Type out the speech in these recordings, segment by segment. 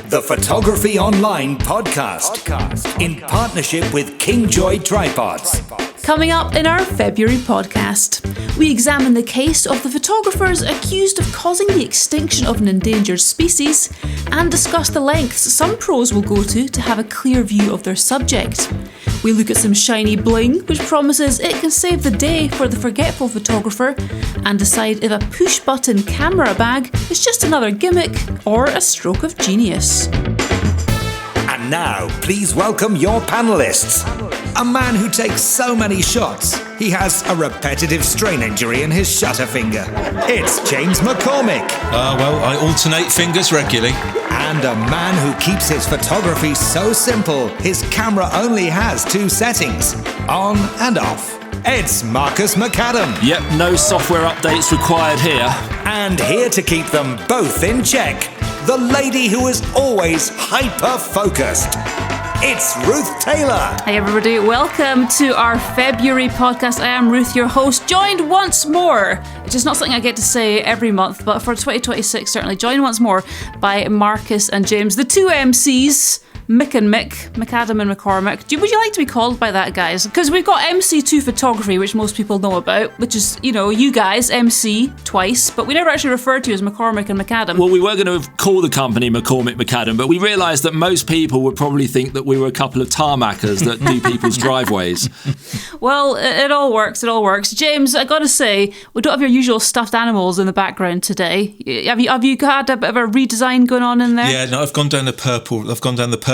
the Photography Online podcast, in partnership with Kingjoy Tripods. Coming up in our February podcast, we examine the case of the photographers accused of causing the extinction of an endangered species and discuss the lengths some pros will go to have a clear view of their subject. We look at some shiny bling, which promises it can save the day for the forgetful photographer, and decide if a push-button camera bag is just another gimmick or a stroke of genius. And now, please welcome your panellists. A man who takes so many shots, he has a repetitive strain injury in his shutter finger. It's James McCormick. Well, I alternate fingers regularly. And a man who keeps his photography so simple, his camera only has two settings, on and off. It's Marcus McAdam. Yep, no software updates required here. And here to keep them both in check, the lady who is always hyper-focused. It's Ruth Taylor. Hi everybody, welcome to our February podcast. I am Ruth, your host, joined once more, which is not something I get to say every month, but for 2026 certainly, joined once more by Marcus and James, the two MCs, Mick and Mick, McAdam and McCormick. Would you like to be called by that, guys? Because we've got MC2 photography, which most people know about, which is, you know, you guys, MC, twice, but we never actually referred to you as McCormick and McAdam. Well, we were going to call the company McCormick McAdam, but we realised that most people would probably think that we were a couple of tarmackers that do people's driveways. Well, it all works, James, I gotta say, we don't have your usual stuffed animals in the background today. Have you had a bit of a redesign going on in there? Yeah, no, I've gone down the purple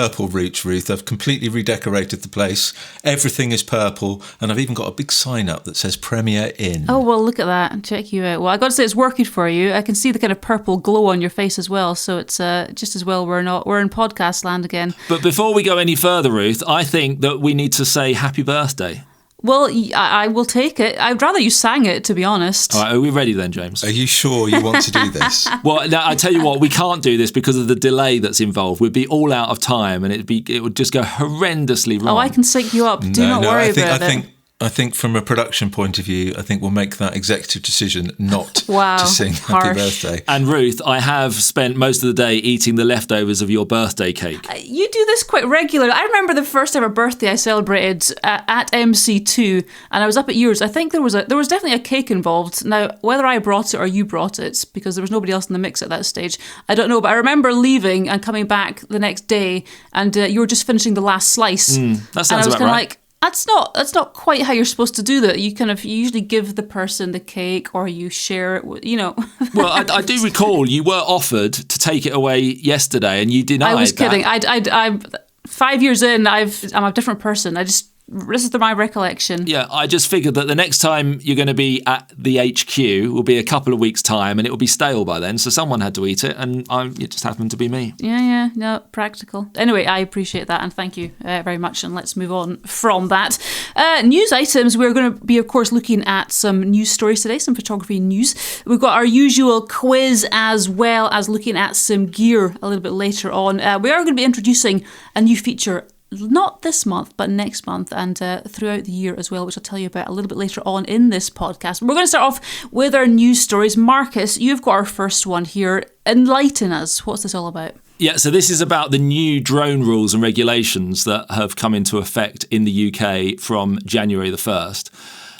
route, Ruth. I've completely redecorated the place. Everything is purple, and I've even got a big sign up that says Premier Inn. Oh, well, look at that. Check you out. Well, I got to say, it's working for you. I can see the kind of purple glow on your face as well, so it's just as well we're in podcast land again. But before we go any further, Ruth, I think that we need to say happy birthday. Well, I will take it. I'd rather you sang it, to be honest. All right, are we ready then, James? Are you sure you want to do this? Well, now, I tell you what, we can't do this because of the delay that's involved. We'd be all out of time and it would just go horrendously wrong. Oh, I can sync you up. Do not worry about it. I think from a production point of view, I think we'll make that executive decision not to sing Happy Birthday. And Ruth, I have spent most of the day eating the leftovers of your birthday cake. You do this quite regularly. I remember the first ever birthday I celebrated at MC2, and I was up at yours. I think there was definitely a cake involved. Now, whether I brought it or you brought it, because there was nobody else in the mix at that stage, I don't know. But I remember leaving and coming back the next day, and you were just finishing the last slice. That sounds about right. Like, That's not quite how you're supposed to do that. You usually give the person the cake or you share it, Well, I do recall you were offered to take it away yesterday and you denied that. I was kidding. I'm 5 years in, I'm a different person. This is my recollection. Yeah, I just figured that the next time you're going to be at the HQ will be a couple of weeks' time and it will be stale by then, so someone had to eat it and it just happened to be me. Yeah, no, practical. Anyway, I appreciate that and thank you very much, and let's move on from that. News items, we're going to be, of course, looking at some news stories today, some photography news. We've got our usual quiz as well as looking at some gear a little bit later on. We are going to be introducing a new feature not this month, but next month and throughout the year as well, which I'll tell you about a little bit later on in this podcast. We're going to start off with our news stories. Marcus, you've got our first one here. Enlighten us. What's this all about? Yeah, so this is about the new drone rules and regulations that have come into effect in the UK from January the 1st.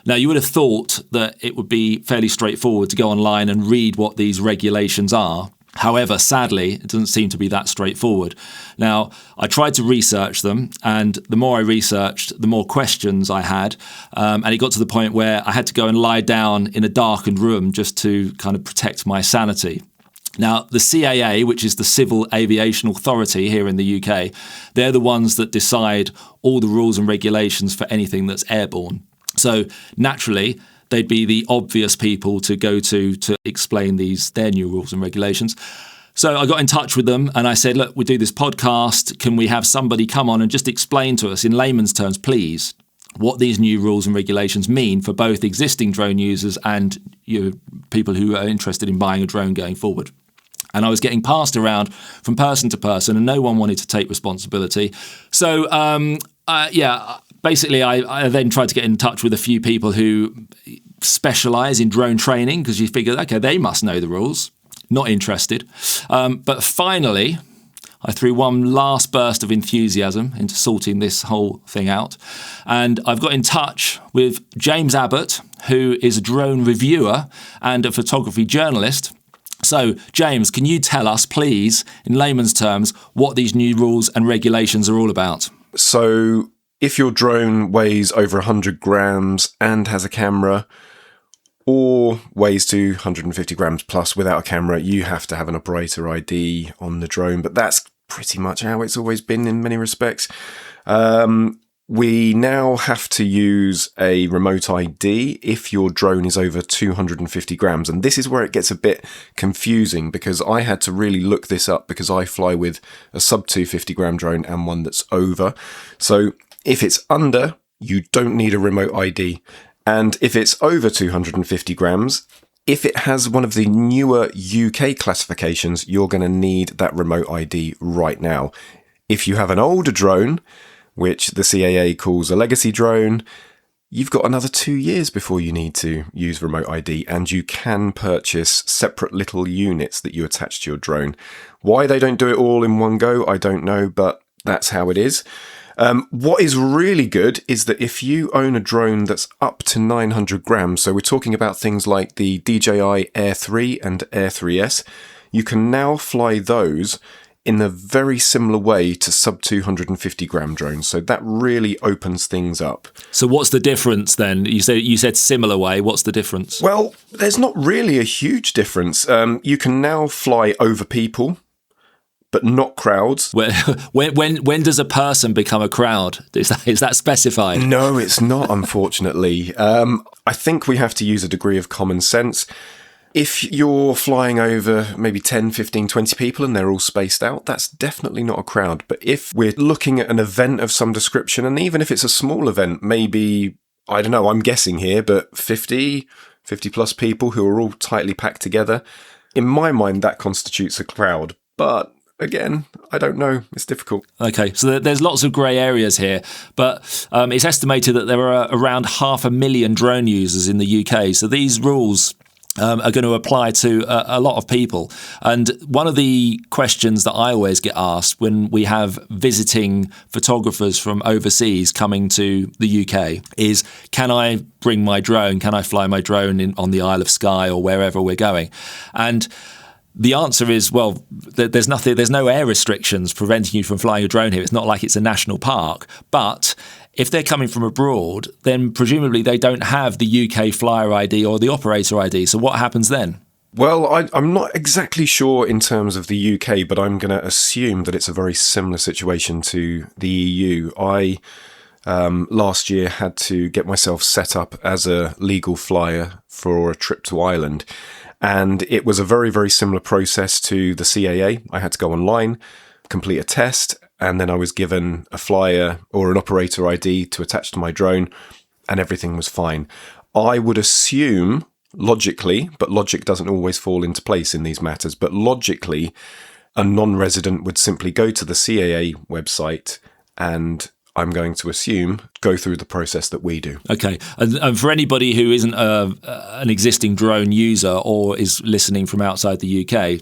Now, you would have thought that it would be fairly straightforward to go online and read what these regulations are. However, sadly, it doesn't seem to be that straightforward. Now, I tried to research them, and the more I researched, the more questions I had. And it got to the point where I had to go and lie down in a darkened room just to kind of protect my sanity. Now, the CAA, which is the Civil Aviation Authority here in the UK, they're the ones that decide all the rules and regulations for anything that's airborne. So, naturally, they'd be the obvious people to go to explain their new rules and regulations. So I got in touch with them and I said, look, we do this podcast. Can we have somebody come on and just explain to us in layman's terms, please, what these new rules and regulations mean for both existing drone users and people who are interested in buying a drone going forward? And I was getting passed around from person to person and no one wanted to take responsibility. So, basically, I then tried to get in touch with a few people who specialise in drone training because you figure, okay, they must know the rules. Not interested. But finally, I threw one last burst of enthusiasm into sorting this whole thing out. And I've got in touch with James Abbott, who is a drone reviewer and a photography journalist. So, James, can you tell us, please, in layman's terms, what these new rules and regulations are all about? So, if your drone weighs over 100 grams and has a camera, or weighs to 150 grams plus without a camera, you have to have an operator ID on the drone. But that's pretty much how it's always been in many respects. We now have to use a remote ID if your drone is over 250 grams. And this is where it gets a bit confusing, because I had to really look this up because I fly with a sub 250 gram drone and one that's over. So if it's under, you don't need a remote ID. And if it's over 250 grams, if it has one of the newer UK classifications, you're going to need that remote ID right now. If you have an older drone, which the CAA calls a legacy drone, you've got another 2 years before you need to use remote ID, and you can purchase separate little units that you attach to your drone. Why they don't do it all in one go, I don't know, but that's how it is. What is really good is that if you own a drone that's up to 900 grams, so we're talking about things like the DJI Air 3 and Air 3S, you can now fly those in a very similar way to sub 250 gram drones. So that really opens things up. So what's the difference then? You said similar way. What's the difference? Well, there's not really a huge difference. You can now fly over people, but not crowds. When does a person become a crowd? Is that specified? No, it's not, unfortunately. I think we have to use a degree of common sense. If you're flying over maybe 10, 15, 20 people and they're all spaced out, that's definitely not a crowd. But if we're looking at an event of some description, and even if it's a small event, maybe, I don't know, I'm guessing here, but 50 plus people who are all tightly packed together, in my mind, that constitutes a crowd. But again, I don't know. It's difficult. Okay, so there's lots of grey areas here, but it's estimated that there are around 500,000 drone users in the UK. So these rules are going to apply to a lot of people. And one of the questions that I always get asked when we have visiting photographers from overseas coming to the UK is, can I bring my drone? Can I fly my drone on the Isle of Skye or wherever we're going? And the answer is, well, there's no air restrictions preventing you from flying a drone here. It's not like it's a national park. But if they're coming from abroad, then presumably they don't have the UK flyer ID or the operator ID. So what happens then? Well, I'm not exactly sure in terms of the UK, but I'm going to assume that it's a very similar situation to the EU. I last year had to get myself set up as a legal flyer for a trip to Ireland. And it was a very, very similar process to the CAA. I had to go online, complete a test, and then I was given a flyer or an operator ID to attach to my drone, and everything was fine. I would assume, logically, but logic doesn't always fall into place in these matters, but logically, a non-resident would simply go to the CAA website and, I'm going to assume, go through the process that we do. Okay. And for anybody who isn't an existing drone user or is listening from outside the UK,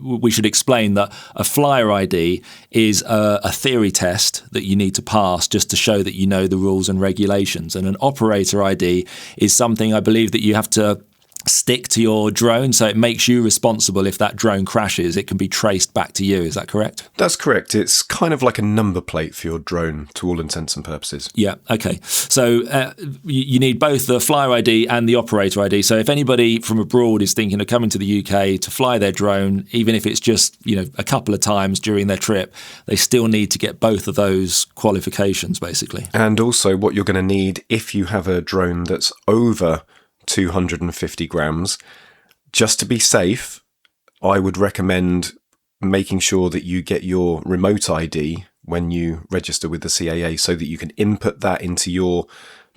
we should explain that a flyer ID is a theory test that you need to pass just to show that you know the rules and regulations. And an operator ID is something I believe that you have to stick to your drone, so it makes you responsible. If that drone crashes, it can be traced back to you. Is that correct? That's correct. It's kind of like a number plate for your drone to all intents and purposes. Yeah, okay. So you need both the flyer ID and the operator ID. So if anybody from abroad is thinking of coming to the UK to fly their drone, even if it's just, a couple of times during their trip, they still need to get both of those qualifications, basically. And also what you're going to need if you have a drone that's over 250 grams, just to be safe, I would recommend making sure that you get your remote ID when you register with the CAA so that you can input that into your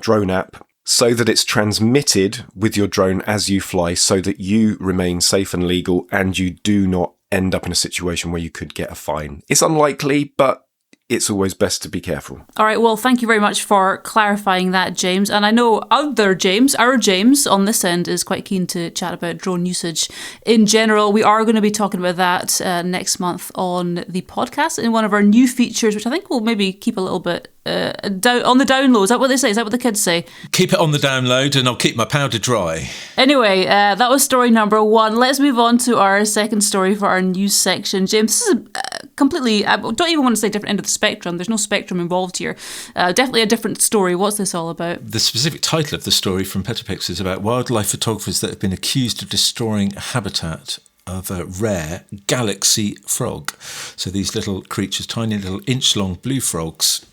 drone app so that it's transmitted with your drone as you fly so that you remain safe and legal and you do not end up in a situation where you could get a fine. It's unlikely, but it's always best to be careful. All right, well, thank you very much for clarifying that, James. And I know our James on this end is quite keen to chat about drone usage in general. We are going to be talking about that next month on the podcast in one of our new features, which I think will maybe keep a little bit on the down low. Is that what they say? Is that what the kids say? Keep it on the download and I'll keep my powder dry. Anyway, that was story number 1. Let's move on to our second story for our news section. James, this is completely, I don't even want to say different end of the spectrum. There's no spectrum involved here. Definitely a different story. What's this all about? The specific title of the story from Petapix is about wildlife photographers that have been accused of destroying habitat of a rare galaxy frog. So these little creatures, tiny little inch-long blue frogs,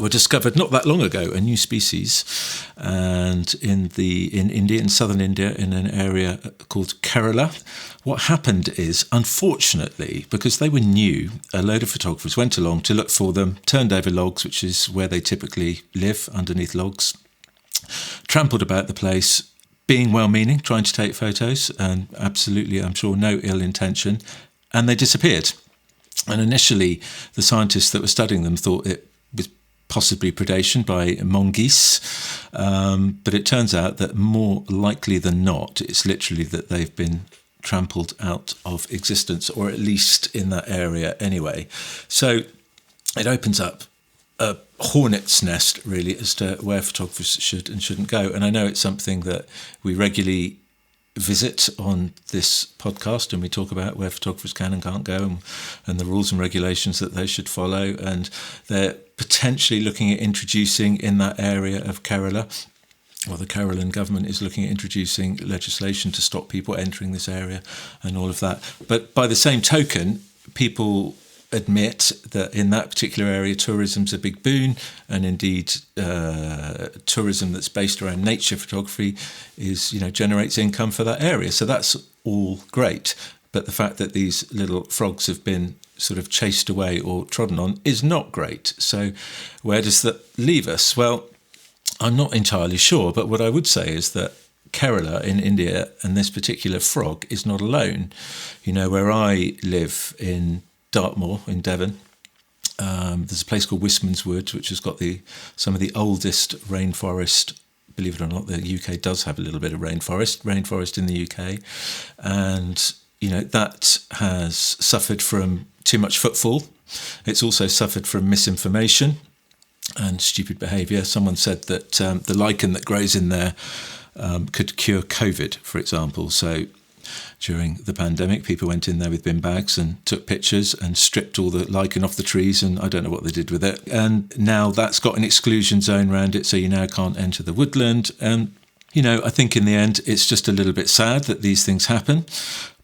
were discovered not that long ago, a new species, and in India, in southern India, in an area called Kerala. What happened is, unfortunately, because they were new, a load of photographers went along to look for them, turned over logs, which is where they typically live, underneath logs, trampled about the place, being well-meaning, trying to take photos, and absolutely, I'm sure, no ill intention, and they disappeared. And initially, the scientists that were studying them thought it was possibly predation by mongoose, but it turns out that more likely than not, it's literally that they've been trampled out of existence, or at least in that area anyway. So it opens up a hornet's nest, really, as to where photographers should and shouldn't go. And I know it's something that we regularly visit on this podcast, and we talk about where photographers can and can't go, and the rules and regulations that they should follow. And they're potentially looking at introducing in that area of Kerala, or the Kerala government is looking at introducing legislation to stop people entering this area and all of that. But by the same token, people admit that in that particular area, tourism's a big boon, and indeed tourism that's based around nature photography is, generates income for that area. So that's all great. But the fact that these little frogs have been sort of chased away or trodden on is not great. So where does that leave us? Well, I'm not entirely sure, but what I would say is that Kerala in India and this particular frog is not alone. Where I live in Dartmoor in Devon, there's a place called Wistman's Wood, which has got some of the oldest rainforest. Believe it or not, the UK does have a little bit of rainforest in the UK, and that has suffered from too much footfall. It's also suffered from misinformation and stupid behaviour. Someone said that the lichen that grows in there could cure COVID, for example. So during the pandemic, people went in there with bin bags and took pictures and stripped all the lichen off the trees, and I don't know what they did with it. And now that's got an exclusion zone around it, so you now can't enter the woodland. And, I think in the end, it's just a little bit sad that these things happen.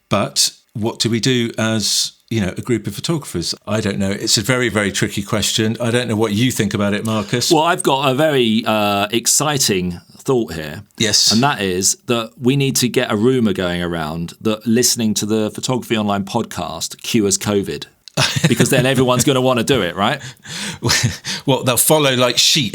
But what do we do as a group of photographers? I don't know. It's a very, very tricky question. I don't know what you think about it, Marcus. Well, I've got a very exciting thought here. Yes. And that is that we need to get a rumour going around that listening to the Photography Online podcast cures COVID. Because then everyone's going to want to do it, right? Well, they'll follow like sheep.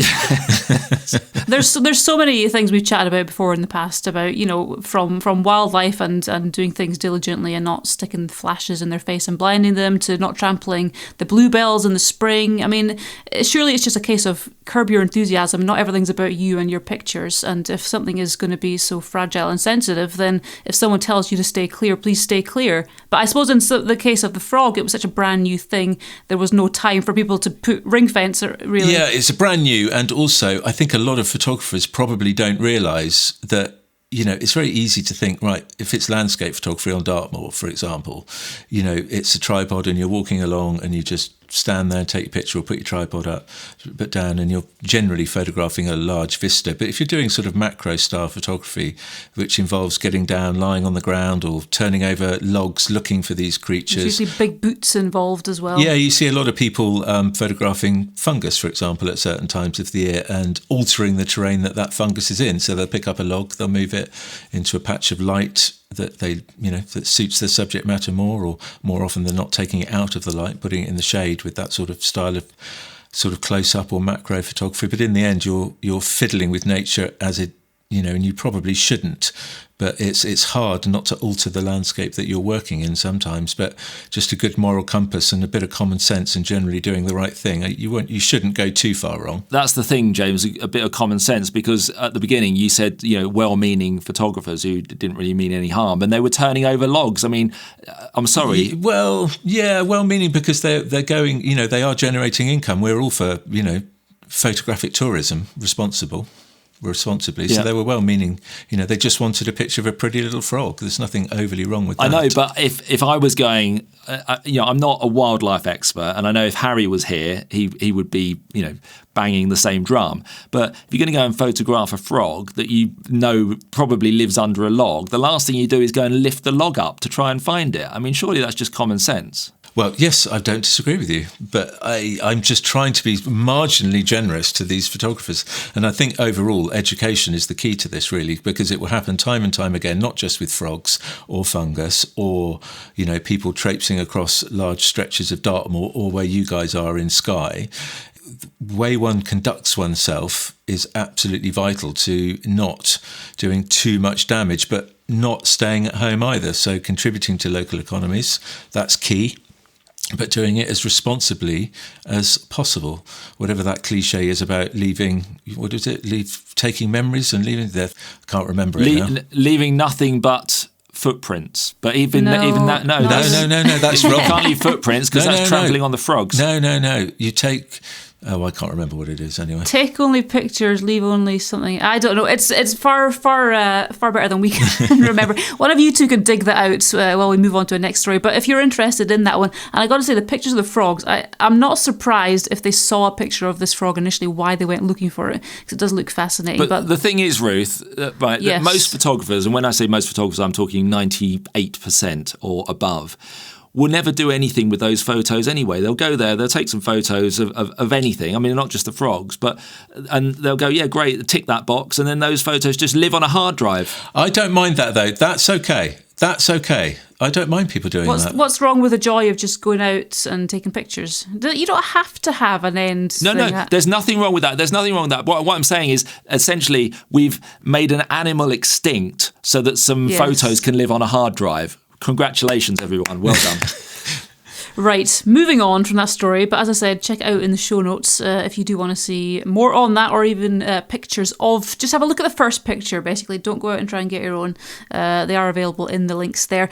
There's so many things we've chatted about before in the past about, from wildlife and doing things diligently and not sticking flashes in their face and blinding them, to not trampling the bluebells in the spring. I mean, surely it's just a case of curb your enthusiasm. Not everything's about you and your pictures. And if something is going to be so fragile and sensitive, then if someone tells you to stay clear, please stay clear. But I suppose in the case of the frog, it was such a brand new thing. There was no time for people to put ring fence, really. Yeah, it's a brand new. And also, I think a lot of photographers probably don't realise that, it's very easy to think, right, if it's landscape photography on Dartmoor, for example, it's a tripod and you're walking along and you just stand there and take your picture or put your tripod up, but down, and you're generally photographing a large vista. But if you're doing sort of macro style photography, which involves getting down, lying on the ground or turning over logs looking for these creatures. There's usually big boots involved as well. Yeah, you see a lot of people photographing fungus, for example, at certain times of the year and altering the terrain that fungus is in. So they'll pick up a log, they'll move it into a patch of light that that suits their subject matter more, or more often than not taking it out of the light, putting it in the shade with that sort of style of sort of close up or macro photography. But in the end, you're fiddling with nature as it and you probably shouldn't. But it's hard not to alter the landscape that you're working in sometimes. But just a good moral compass and a bit of common sense and generally doing the right thing, you shouldn't go too far wrong. That's the thing, James, a bit of common sense, because at the beginning you said, well-meaning photographers who didn't really mean any harm, and they were turning over logs. I mean, I'm sorry. Well, yeah, well-meaning because they're going, they are generating income. We're all for, photographic tourism responsibly. Yeah. So they were well-meaning. They just wanted a picture of a pretty little frog. There's nothing overly wrong with that. I know, but if I was going, I'm not a wildlife expert, and I know if Harry was here, he would be, banging the same drum. But if you're going to go and photograph a frog that probably lives under a log, the last thing you do is go and lift the log up to try and find it. I mean, surely that's just common sense. Well, yes, I don't disagree with you, but I'm just trying to be marginally generous to these photographers. And I think overall education is the key to this, really, because it will happen time and time again, not just with frogs or fungus or, people traipsing across large stretches of Dartmoor or where you guys are in Skye. The way one conducts oneself is absolutely vital to not doing too much damage, but not staying at home either. So contributing to local economies, that's key. But doing it as responsibly as possible, whatever that cliche is about taking memories and leaving there. I can't remember it now. Leaving nothing but footprints. But even that, no, that's wrong. You can't leave footprints because that's trampling on the frogs. No. You take... Oh, I can't remember what it is anyway. Take only pictures, leave only something. I don't know. It's far better than we can remember. One of you two can dig that out while we move on to a next story. But if you're interested in that one, and I got to say, the pictures of the frogs, I'm not surprised if they saw a picture of this frog initially, why they went looking for it, because it does look fascinating. But the thing is, Ruth, right? Yes. Most photographers, and when I say most photographers, I'm talking 98% or above, will never do anything with those photos anyway. They'll go there, they'll take some photos of anything. I mean, not just the frogs, and they'll go, yeah, great, tick that box, and then those photos just live on a hard drive. I don't mind that, though. That's okay. I don't mind people doing that. What's wrong with the joy of just going out and taking pictures? You don't have to have an end. No, there's nothing wrong with that. What I'm saying is, essentially, we've made an animal extinct so that some photos can live on a hard drive. Congratulations, everyone. Well done. Right, moving on from that story, but as I said, check it out in the show notes if you do want to see more on that, or even pictures of, just have a look at the first picture, basically. Don't go out and try and get your own. They are available in the links there.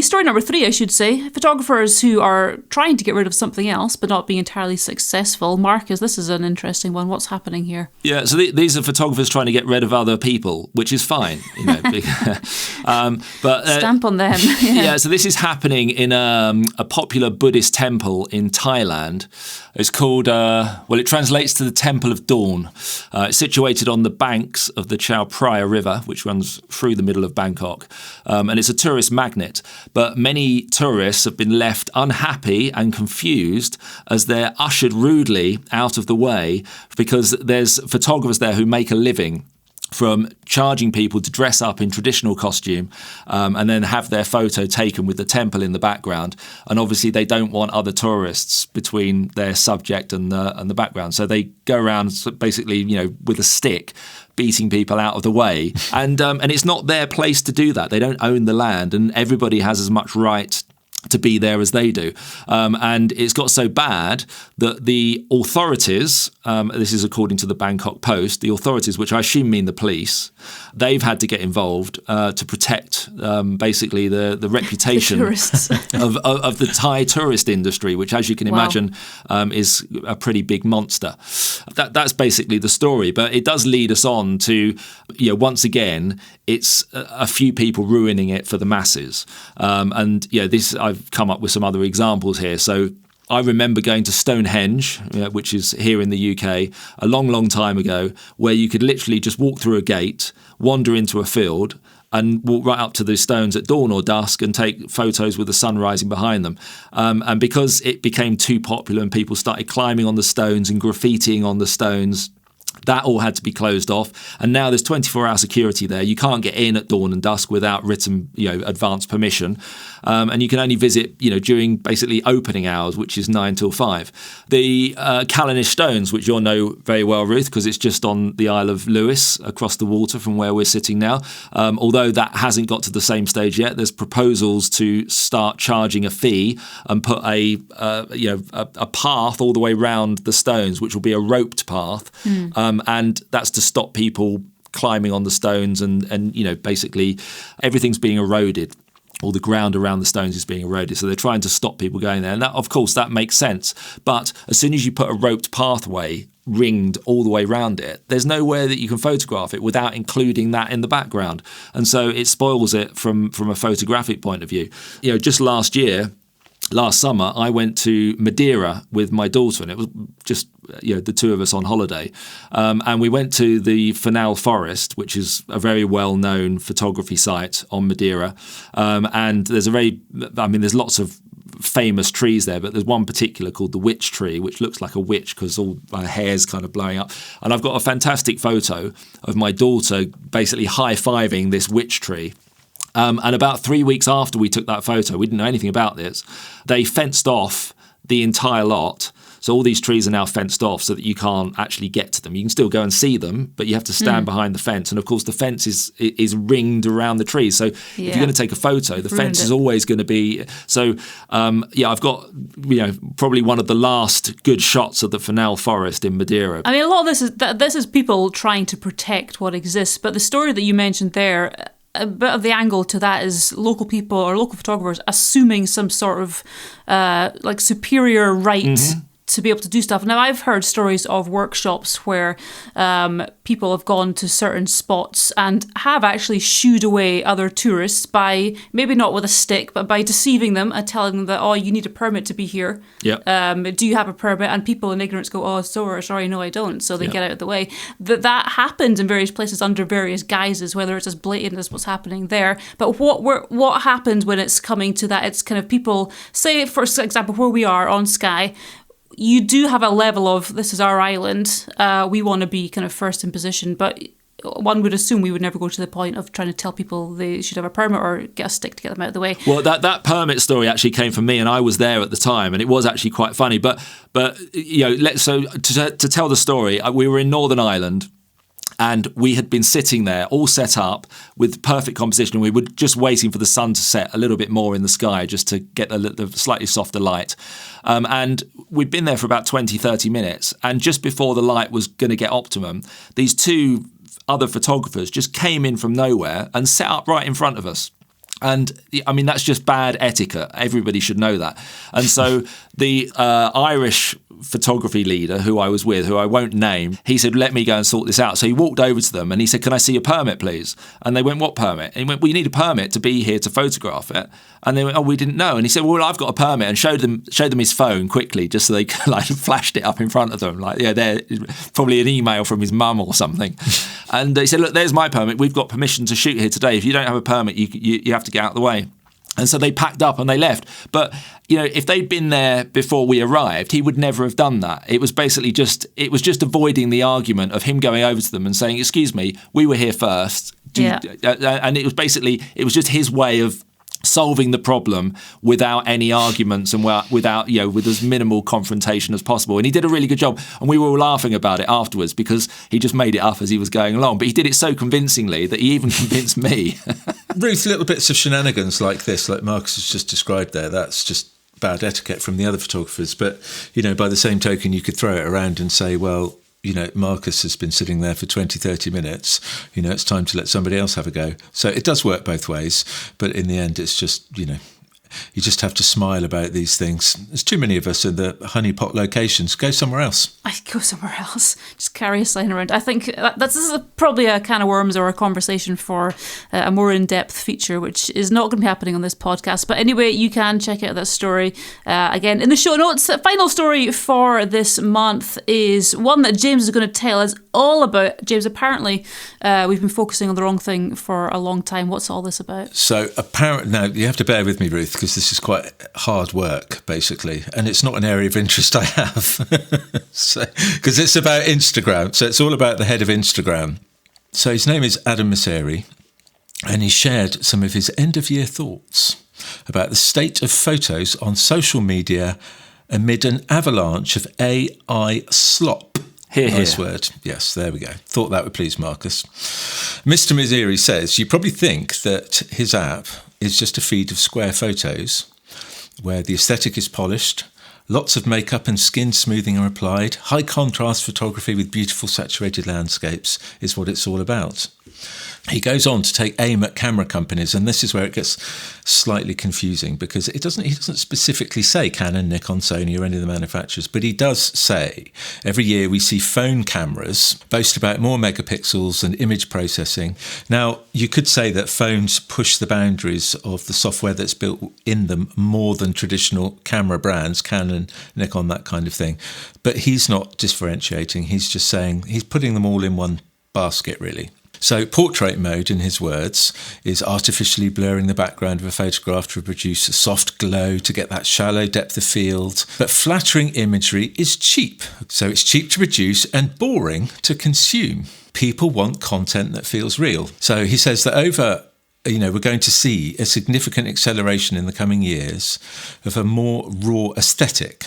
Story number 3, I should say. Photographers who are trying to get rid of something else, but not being entirely successful. Marcus, this is an interesting one. What's happening here? Yeah, so these are photographers trying to get rid of other people, which is fine. But stamp on them. Yeah, so this is happening in a popular Buddhist temple in Thailand. It's called, it translates to the Temple of Dawn. It's situated on the banks of the Chao Phraya River, which runs through the middle of Bangkok. And it's a tourist magnet. But many tourists have been left unhappy and confused as they're ushered rudely out of the way, because there's photographers there who make a living from charging people to dress up in traditional costume and then have their photo taken with the temple in the background. And obviously they don't want other tourists between their subject and the background. So they go around basically, with a stick, beating people out of the way. And it's not their place to do that. They don't own the land, and everybody has as much right to be there as they do. And it's got so bad that the authorities, this is according to the Bangkok Post, the authorities, which I assume mean the police, they've had to get involved to protect basically the reputation of the Thai tourist industry, which, as you can imagine, is a pretty big monster. That's basically the story. But it does lead us on to, once again, it's a few people ruining it for the masses. I've come up with some other examples here. So I remember going to Stonehenge, which is here in the UK, a long, long time ago, where you could literally just walk through a gate, wander into a field, and walk right up to the stones at dawn or dusk and take photos with the sun rising behind them. And because it became too popular and people started climbing on the stones and graffitiing on the stones That all had to be closed off. And now there's 24-hour security there. You can't get in at dawn and dusk without written, advance permission. And you can only visit, during basically opening hours, which is 9 till 5. The Callanish Stones, which you'll know very well, Ruth, because it's just on the Isle of Lewis, across the water from where we're sitting now. Although that hasn't got to the same stage yet, there's proposals to start charging a fee and put a path all the way round the stones, which will be a roped path, and that's to stop people climbing on the stones and basically everything's being eroded. All the ground around the stones is being eroded. So they're trying to stop people going there. And that, of course, that makes sense. But as soon as you put a roped pathway ringed all the way around it, there's nowhere that you can photograph it without including that in the background. And so it spoils it from a photographic point of view. Just last summer, I went to Madeira with my daughter, and it was just the two of us on holiday. And we went to the Fennell Forest, which is a very well-known photography site on Madeira. And there's there's lots of famous trees there, but there's one particular called the witch tree, which looks like a witch because all my hair's kind of blowing up. And I've got a fantastic photo of my daughter basically high-fiving this witch tree. And about 3 weeks after we took that photo, we didn't know anything about this, they fenced off the entire lot. So all these trees are now fenced off so that you can't actually get to them. You can still go and see them, but you have to stand behind the fence. And of course, the fence is ringed around the trees. So if you're going to take a photo, the fence is always going to be. So I've got probably one of the last good shots of the Fennell Forest in Madeira. I mean, a lot of this is people trying to protect what exists. But the story that you mentioned there, a bit of the angle to that is local people or local photographers assuming some sort of superior right to be able to do stuff. Now, I've heard stories of workshops where people have gone to certain spots and have actually shooed away other tourists by, maybe not with a stick, but by deceiving them and telling them that, oh, you need a permit to be here. Do you have a permit? And people in ignorance go, oh, sorry, no, I don't. So they get out of the way. That happens in various places under various guises, whether it's as blatant as what's happening there. But what happens when it's coming to that? It's kind of people, say, for example, where we are on Skye, you do have a level of, this is our island, we want to be kind of first in position, but one would assume we would never go to the point of trying to tell people they should have a permit or get a stick to get them out of the way. Well, that permit story actually came from me, and I was there at the time, and it was actually quite funny. But to tell the story, we were in Northern Ireland, and we had been sitting there all set up with perfect composition. We were just waiting for the sun to set a little bit more in the sky just to get the slightly softer light. And we'd been there for about 20, 30 minutes. And just before the light was going to get optimum, these two other photographers just came in from nowhere and set up right in front of us. And I mean, that's just bad etiquette. Everybody should know that. And so the Irish photography leader who I was with, who I won't name, he said, let me go and sort this out. So he walked over to them and he said, can I see your permit, please? And they went, what permit? And he went, well, you need a permit to be here to photograph it. And they went, oh, we didn't know. And he said, well, I've got a permit, and showed them his phone quickly, just so they flashed it up in front of them. They're probably an email from his mum or something. And he said, look, there's my permit. We've got permission to shoot here today. If you don't have a permit, you have to get out of the way. And so they packed up and they left. But, if they'd been there before we arrived, he would never have done that. It was basically just avoiding the argument of him going over to them and saying, excuse me, we were here first. And it was just his way of solving the problem without any arguments and with as minimal confrontation as possible. And he did a really good job. And we were all laughing about it afterwards because he just made it up as he was going along. But he did it so convincingly that he even convinced me. Ruth, little bits of shenanigans like this, like Marcus has just described there, that's just bad etiquette from the other photographers. But, by the same token, you could throw it around and say, well, Marcus has been sitting there for 20, 30 minutes. It's time to let somebody else have a go. So it does work both ways. But in the end, it's just, you just have to smile about these things. There's too many of us in the honeypot locations. Go somewhere else. I'd go somewhere else. Just carry a sign around. I think this is probably a can of worms or a conversation for a more in-depth feature, which is not going to be happening on this podcast. But anyway, you can check out that story again in the show notes. The final story for this month is one that James is going to tell us all about? James, apparently we've been focusing on the wrong thing for a long time. What's all this about? So apparently, now you have to bear with me, Ruth, because this is quite hard work, basically, and it's not an area of interest I have, because it's about Instagram. So it's all about the head of Instagram. So his name is Adam Mosseri, and he shared some of his end-of-year thoughts about the state of photos on social media amid an avalanche of AI slop. Nice word. Yes, there we go. Thought that would please Marcus. Mr. Mosseri says, you probably think that his app is just a feed of square photos where the aesthetic is polished, lots of makeup and skin smoothing are applied, high contrast photography with beautiful saturated landscapes is what it's all about. He goes on to take aim at camera companies, and this is where it gets slightly confusing because he doesn't specifically say Canon, Nikon, Sony or any of the manufacturers, but he does say every year we see phone cameras boast about more megapixels and image processing. Now, you could say that phones push the boundaries of the software that's built in them more than traditional camera brands, Canon, Nikon, that kind of thing. But he's not differentiating. He's just saying he's putting them all in one basket, really. So portrait mode, in his words, is artificially blurring the background of a photograph to produce a soft glow to get that shallow depth of field. But flattering imagery is cheap. So it's cheap to produce and boring to consume. People want content that feels real. So he says that we're going to see a significant acceleration in the coming years of a more raw aesthetic.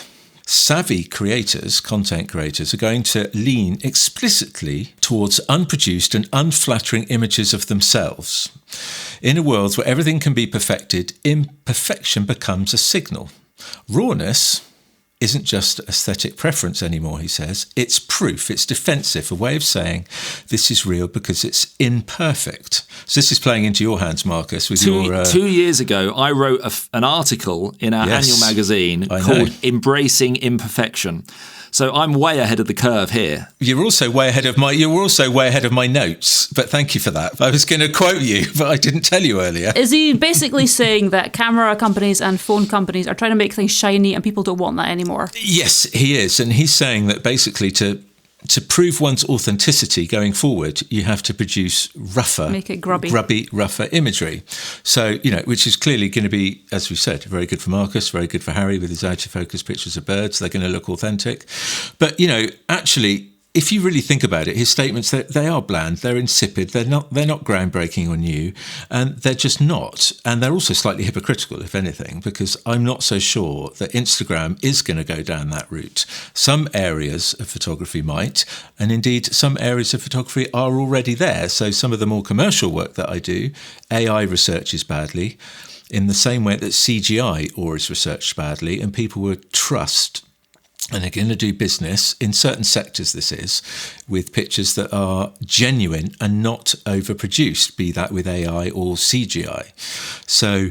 Savvy creators, content creators, are going to lean explicitly towards unproduced and unflattering images of themselves. In a world where everything can be perfected, imperfection becomes a signal. Rawness isn't just aesthetic preference anymore, he says. It's proof, it's defensive, a way of saying this is real because it's imperfect. So this is playing into your hands, Marcus, with your... 2 years ago, I wrote an article in our annual magazine called Embracing Imperfection. So I'm way ahead of the curve here. You're also way ahead of my notes, but thank you for that. I was going to quote you, but I didn't tell you earlier. Is he basically saying that camera companies and phone companies are trying to make things shiny and people don't want that anymore? Yes, he is. And he's saying that basically to prove one's authenticity going forward, you have to produce rougher, make it grubby, rougher imagery. So, which is clearly going to be, as we said, very good for Marcus, very good for Harry with his out-of-focus pictures of birds. They're going to look authentic. But, actually, if you really think about it, his statements, they are bland, they're insipid, they're not groundbreaking or new, and they're just not. And they're also slightly hypocritical, if anything, because I'm not so sure that Instagram is going to go down that route. Some areas of photography might, and indeed some areas of photography are already there. So some of the more commercial work that I do, AI researches badly, in the same way that CGI always researched badly, and people would trust and are going to do business in certain sectors, this is, with pictures that are genuine and not overproduced, be that with AI or CGI. So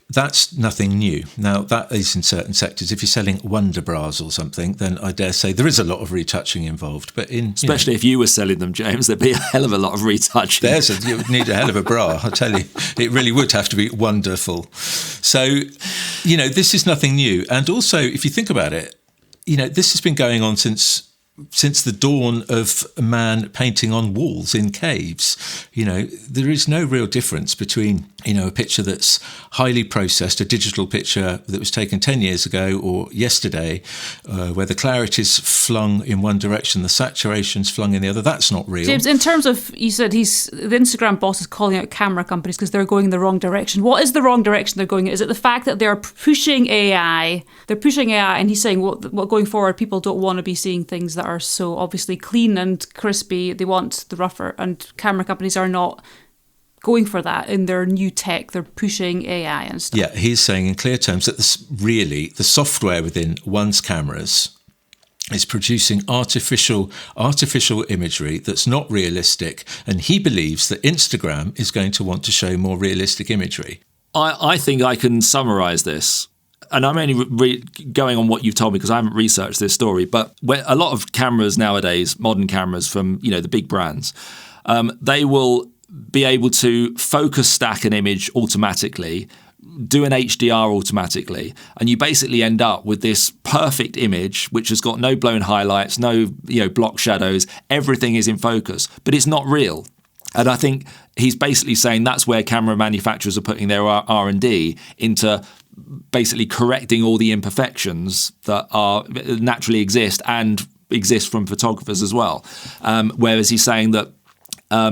that's nothing new. Now, that is in certain sectors. If you're selling Wonder Bras or something, then I dare say there is a lot of retouching involved. But especially if you were selling them, James, there'd be a hell of a lot of retouching. You would need a hell of a bra, I tell you. It really would have to be wonderful. So, this is nothing new. And also, if you think about it, this has been going on since the dawn of man painting on walls in caves. There is no real difference between, a picture that's highly processed, a digital picture that was taken 10 years ago or yesterday, where the clarity's flung in one direction, the saturation's flung in the other. That's not real. James, in terms of, you said the Instagram boss is calling out camera companies because they're going in the wrong direction. What is the wrong direction they're going in? Is it the fact that they're pushing AI? They're pushing AI, and he's saying, what going forward, people don't want to be seeing things that are so obviously clean and crispy. They want the rougher, and camera companies are not going for that in their new tech. They're pushing AI and stuff. Yeah, he's saying in clear terms that the software within one's cameras is producing artificial imagery that's not realistic, and he believes that Instagram is going to want to show more realistic imagery. I think I can summarise this. And I'm only going on what you've told me because I haven't researched this story, but a lot of cameras nowadays, modern cameras from the big brands, they will be able to focus stack an image automatically, do an HDR automatically, and you basically end up with this perfect image which has got no blown highlights, no block shadows, everything is in focus, but it's not real. And I think he's basically saying that's where camera manufacturers are putting their R&D into basically correcting all the imperfections that naturally exist and exist from photographers as well. Whereas he's saying that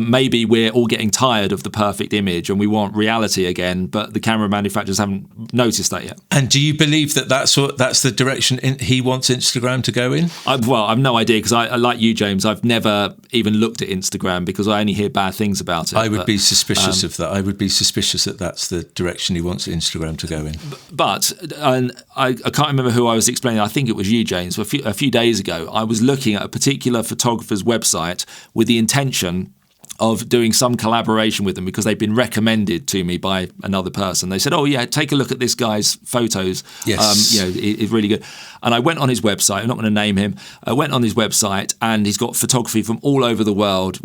maybe we're all getting tired of the perfect image and we want reality again, but the camera manufacturers haven't noticed that yet. And do you believe that that's the direction he wants Instagram to go in? I've no idea, because I like you, James, I've never even looked at Instagram because I only hear bad things about it. I would be suspicious of that. I would be suspicious that that's the direction he wants Instagram to go in. But I can't remember who I was explaining. I think it was you, James. A few days ago, I was looking at a particular photographer's website with the intention of doing some collaboration with them because they've been recommended to me by another person. They said, "Oh yeah, take a look at this guy's photos. Yes, it's really good." And I went on his website. I'm not going to name him. I went on his website, and he's got photography from all over the world.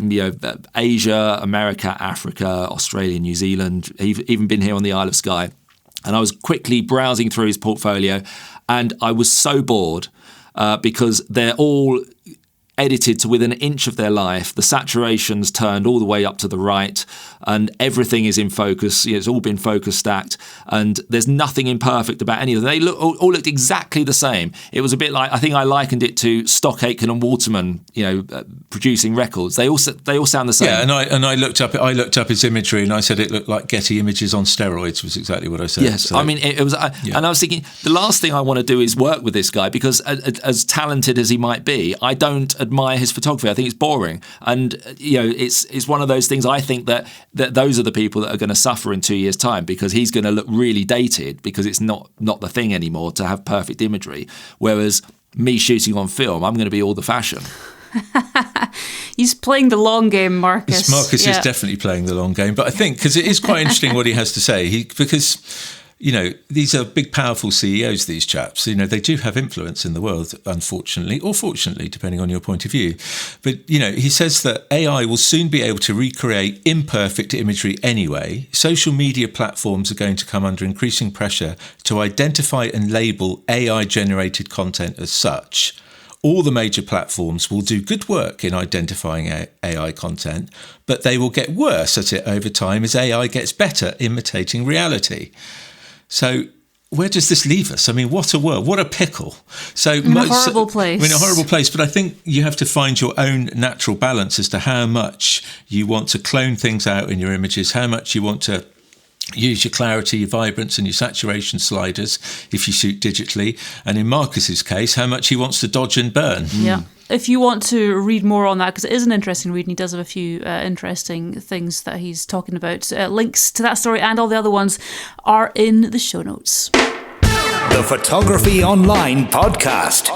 Asia, America, Africa, Australia, New Zealand. He's even been here on the Isle of Skye. And I was quickly browsing through his portfolio, and I was so bored because they're all edited to within an inch of their life. The saturation's turned all the way up to the right, and everything is in focus. It's all been focus stacked, and there's nothing imperfect about any of them. They all looked exactly the same. It was a bit like, I think I likened it to Stock Aitken and Waterman, producing records. They all sound the same. Yeah, and I looked up his imagery, and I said it looked like Getty Images on steroids. Was exactly what I said. Yes, so, I mean it was, and I was thinking the last thing I want to do is work with this guy, because as talented as he might be, I don't admire his photography. I think it's boring, and it's one of those things. I think that those are the people that are going to suffer in 2 years' time, because he's going to look really dated, because it's not the thing anymore to have perfect imagery. Whereas me shooting on film, I'm going to be all the fashion. He's playing the long game, Marcus. Marcus is definitely playing the long game, but I think because it is quite interesting what he has to say. Because these are big, powerful CEOs, these chaps. They do have influence in the world, unfortunately, or fortunately, depending on your point of view. But, he says that AI will soon be able to recreate imperfect imagery anyway. Social media platforms are going to come under increasing pressure to identify and label AI-generated content as such. All the major platforms will do good work in identifying AI content, but they will get worse at it over time as AI gets better imitating reality. So where does this leave us? I mean, what a world, what a pickle. So in a horrible place. In a horrible place, but I think you have to find your own natural balance as to how much you want to clone things out in your images, how much you want to use your clarity, your vibrance and your saturation sliders if you shoot digitally. And in Marcus's case, how much he wants to dodge and burn. Yeah. If you want to read more on that, because it is an interesting read and he does have a few interesting things that he's talking about, links to that story and all the other ones are in the show notes. The Photography Online podcast,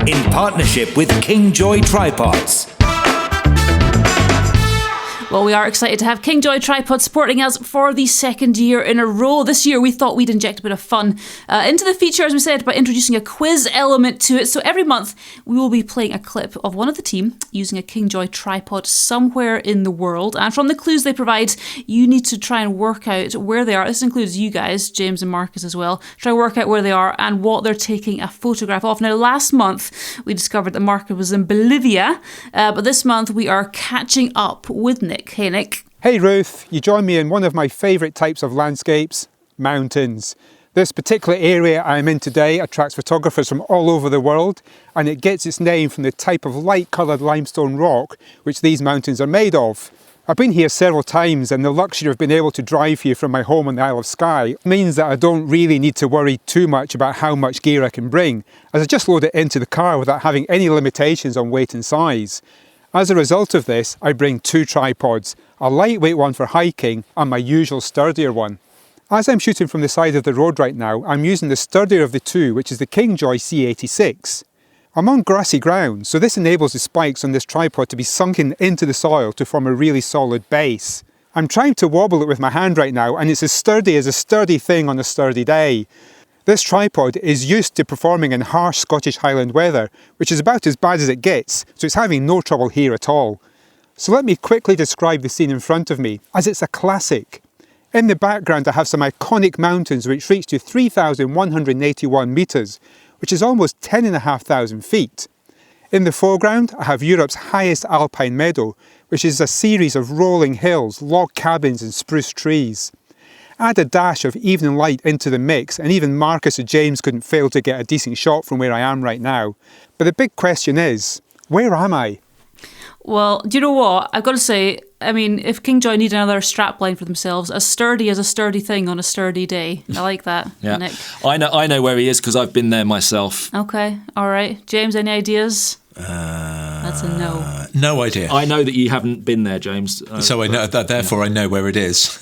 in partnership with Kingjoy Tripods. Well, we are excited to have Kingjoy Tripod supporting us for the second year in a row. This year, we thought we'd inject a bit of fun into the feature, as we said, by introducing a quiz element to it. So every month, we will be playing a clip of one of the team using a Kingjoy tripod somewhere in the world. And from the clues they provide, you need to try and work out where they are. This includes you guys, James and Marcus as well. Try and work out where they are and what they're taking a photograph of. Now, last month, we discovered that Marcus was in Bolivia, but this month, we are catching up with Nick. Hey, Nick. Hey, Ruth. You join me in one of my favourite types of landscapes, mountains. This particular area I'm in today attracts photographers from all over the world, and it gets its name from the type of light-coloured limestone rock which these mountains are made of. I've been here several times, and the luxury of being able to drive here from my home on the Isle of Skye means that I don't really need to worry too much about how much gear I can bring, as I just load it into the car without having any limitations on weight and size. As a result of this, I bring two tripods, a lightweight one for hiking and my usual sturdier one. As I'm shooting from the side of the road right now, I'm using the sturdier of the two, which is the Kingjoy C86. I'm on grassy ground, so this enables the spikes on this tripod to be sunken into the soil to form a really solid base. I'm trying to wobble it with my hand right now, and it's as sturdy as a sturdy thing on a sturdy day. This tripod is used to performing in harsh Scottish Highland weather, which is about as bad as it gets, so it's having no trouble here at all. So let me quickly describe the scene in front of me, as it's a classic. In the background I have some iconic mountains which reach to 3,181 metres, which is almost 10,500 feet. In the foreground I have Europe's highest alpine meadow, which is a series of rolling hills, log cabins and spruce trees. Add a dash of evening light into the mix and even Marcus or James couldn't fail to get a decent shot from where I am right now. But the big question is, where am I? Well, do you know what? I've got to say, I mean, if Kingjoy need another strapline for themselves, as sturdy as a sturdy thing on a sturdy day. I like that, Yeah. Nick. I know where he is because I've been there myself. Okay, all right. James, any ideas? That's a no. No idea. I know that you haven't been there, James. So I know that. Therefore, I know where it is.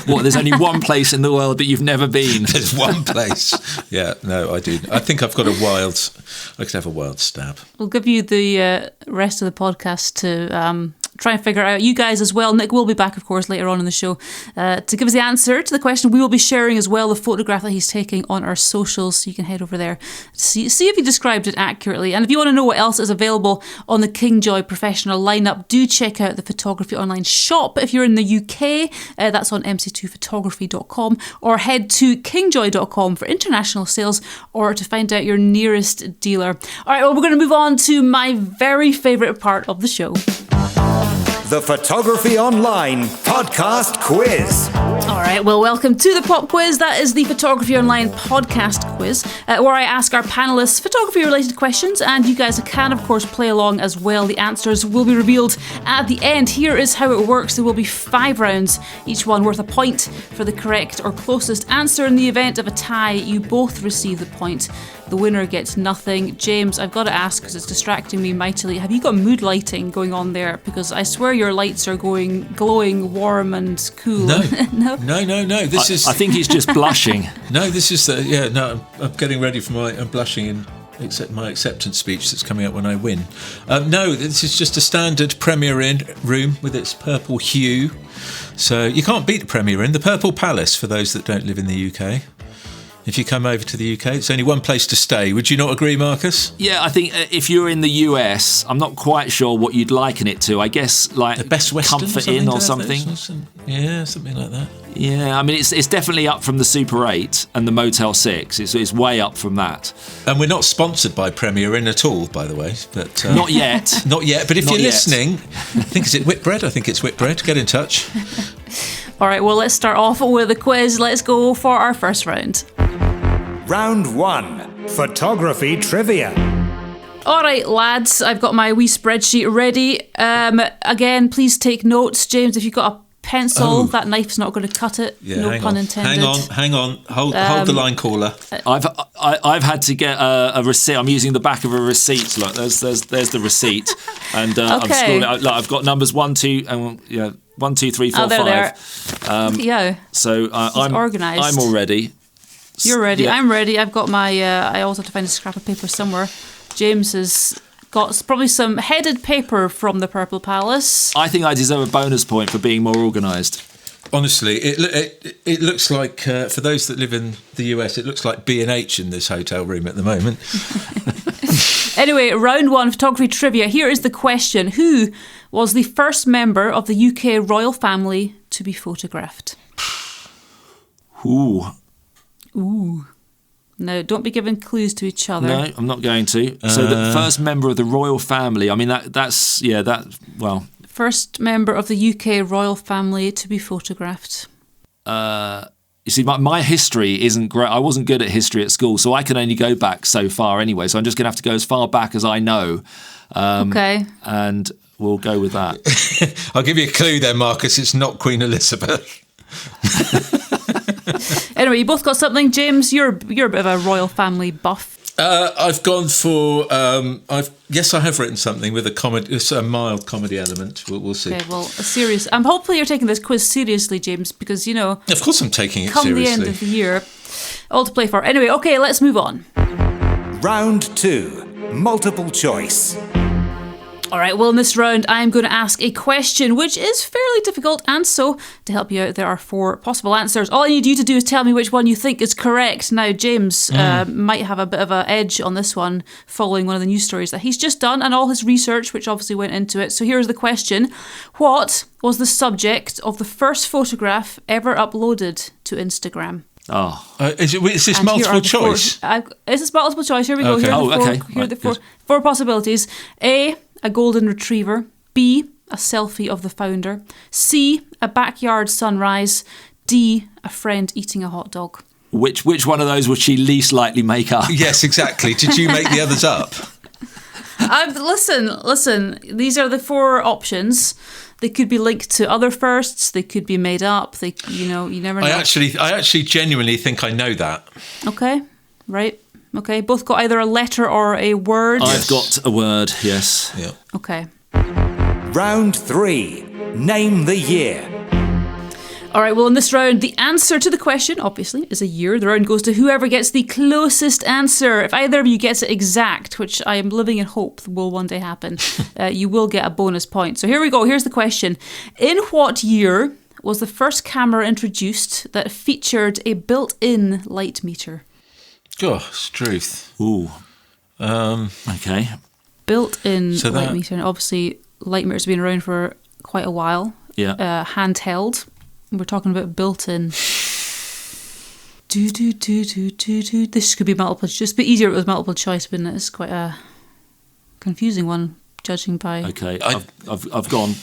What? There's only one place in the world that you've never been. There's one place. Yeah, no, I do. I think I've got I could have a wild stab. We'll give you the rest of the podcast to try and figure out. You guys as well. Nick will be back, of course, later on in the show to give us the answer to the question. We will be sharing as well the photograph that he's taking on our socials, so you can head over there to see if he described it accurately. And if you want to know what else is available on the Kingjoy professional lineup, do check out the Photography Online shop. If you're in the UK, that's on mc2photography.com, or head to kingjoy.com for international sales or to find out your nearest dealer. All right, well, we're going to move on to my very favourite part of the show. The Photography Online Podcast Quiz. All right, well, welcome to the Pop Quiz. That is the Photography Online podcast quiz, where I ask our panellists photography-related questions, and you guys can, of course, play along as well. The answers will be revealed at the end. Here is how it works. There will be 5 rounds, each one worth a point for the correct or closest answer. In the event of a tie, you both receive the point. The winner gets nothing. James, I've got to ask, because it's distracting me mightily, have you got mood lighting going on there? Because I swear your lights are glowing warm and cool. No. No? No. This is. I think he's just blushing. No, this is I'm getting ready for I'm blushing in my acceptance speech that's coming up when I win. No, this is just a standard Premier Inn room with its purple hue. So you can't beat the Premier Inn, the Purple Palace, for those that don't live in the UK. If you come over to the UK, it's only one place to stay. Would you not agree, Marcus? Yeah, I think if you're in the US, I'm not quite sure what you'd liken it to. I guess like The Best Western Comfort Inn or something. Yeah, something like that. Yeah, I mean, it's definitely up from the Super 8 and the Motel 6. It's way up from that. And we're not sponsored by Premier Inn at all, by the way. But Not yet. Not yet. But if Not you're yet. listening, is it Whitbread? I think it's Whitbread. Get in touch. All right, well, let's start off with the quiz. Let's go for our first round. Round 1. Photography Trivia. All right, lads, I've got my wee spreadsheet ready. Again, please take notes. James, if you've got a pencil, that knife's not going to cut it. Yeah, no pun intended. Hang on. Hold the line, caller. I've had to get a receipt. I'm using the back of a receipt. Look, there's the receipt, and I'm Okay. scrolling out. Look, I've got numbers 1, 2, and 1, 2, 3, 4, Oh, there 5. Yeah, So I'm organised. I'm all ready. you're ready. Yeah. I'm ready. I've got my... I also have to find a scrap of paper somewhere. James has got probably some headed paper from the Purple Palace. I think I deserve a bonus point for being more organised. Honestly, it looks like, for those that live in the US, it looks like B&H in this hotel room at the moment. Anyway, round 1, photography trivia. Here is the question. Who was the first member of the UK royal family to be photographed? Ooh. Now, don't be giving clues to each other. No, I'm not going to. So the first member of the royal family. I mean, well. First member of the UK royal family to be photographed. You see, my history isn't great. I wasn't good at history at school, so I can only go back so far anyway. So I'm just going to have to go as far back as I know. Okay. And we'll go with that. I'll give you a clue there, Marcus. It's not Queen Elizabeth. Anyway, you both got something. James, you're a bit of a royal family buff. I've gone for. Yes, I have written something with a comedy. It's a mild comedy element. We'll see. Okay, well, a serious. Hopefully you're taking this quiz seriously, James, because Of course, I'm taking it come seriously. the end of the year, all to play for. Anyway, okay, let's move on. Round 2. Multiple choice. All right, well, in this round, I'm going to ask a question which is fairly difficult, and so to help you out, there are 4 possible answers. All I need you to do is tell me which one you think is correct. Now, James might have a bit of an edge on this one, following one of the news stories that he's just done and all his research, which obviously went into it. So here's the question. What was the subject of the first photograph ever uploaded to Instagram? Is this multiple choice? Is this multiple choice? Here we go. Okay. Here are the four possibilities. A golden retriever. B, a selfie of the founder. C, a backyard sunrise. D, a friend eating a hot dog. Which one of those would she least likely make up? Yes, exactly. Did you make the others up? Listen. These are the 4 options. They could be linked to other firsts. They could be made up. You never know. I actually genuinely think I know that. Okay, right. Okay, both got either a letter or a word. I've got a word, yes. Yeah. Okay. Round 3. Name the year. All right, well, in this round, the answer to the question, obviously, is a year. The round goes to whoever gets the closest answer. If either of you gets it exact, which I am living in hope will one day happen, you will get a bonus point. So here we go. Here's the question. In what year was the first camera introduced that featured a built-in light meter? Gosh, truth. Ooh. Okay. Built-in light meter. And obviously, light meters have been around for quite a while. Yeah. Handheld. We're talking about built-in. This could be multiple. Just a bit easier if it was multiple choice, wouldn't it? It's quite a confusing one, judging by. Okay, I've gone.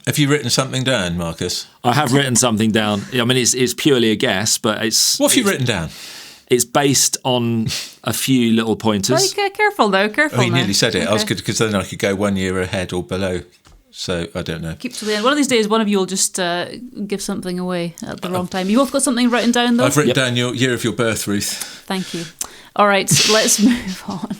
Have you written something down, Marcus? I have written something down. I mean, it's purely a guess, but it's. What have you written down? It's based on a few little pointers. Okay, careful though. Careful. Oh, you now. nearly said it. Okay. I was good because then I could go 1 year ahead or below. So I don't know. Keep to the end. One of these days, one of you will just give something away at the wrong time. You both got something written down, though? I've written down your year of your birth, Ruth. Thank you. All right, let's move on.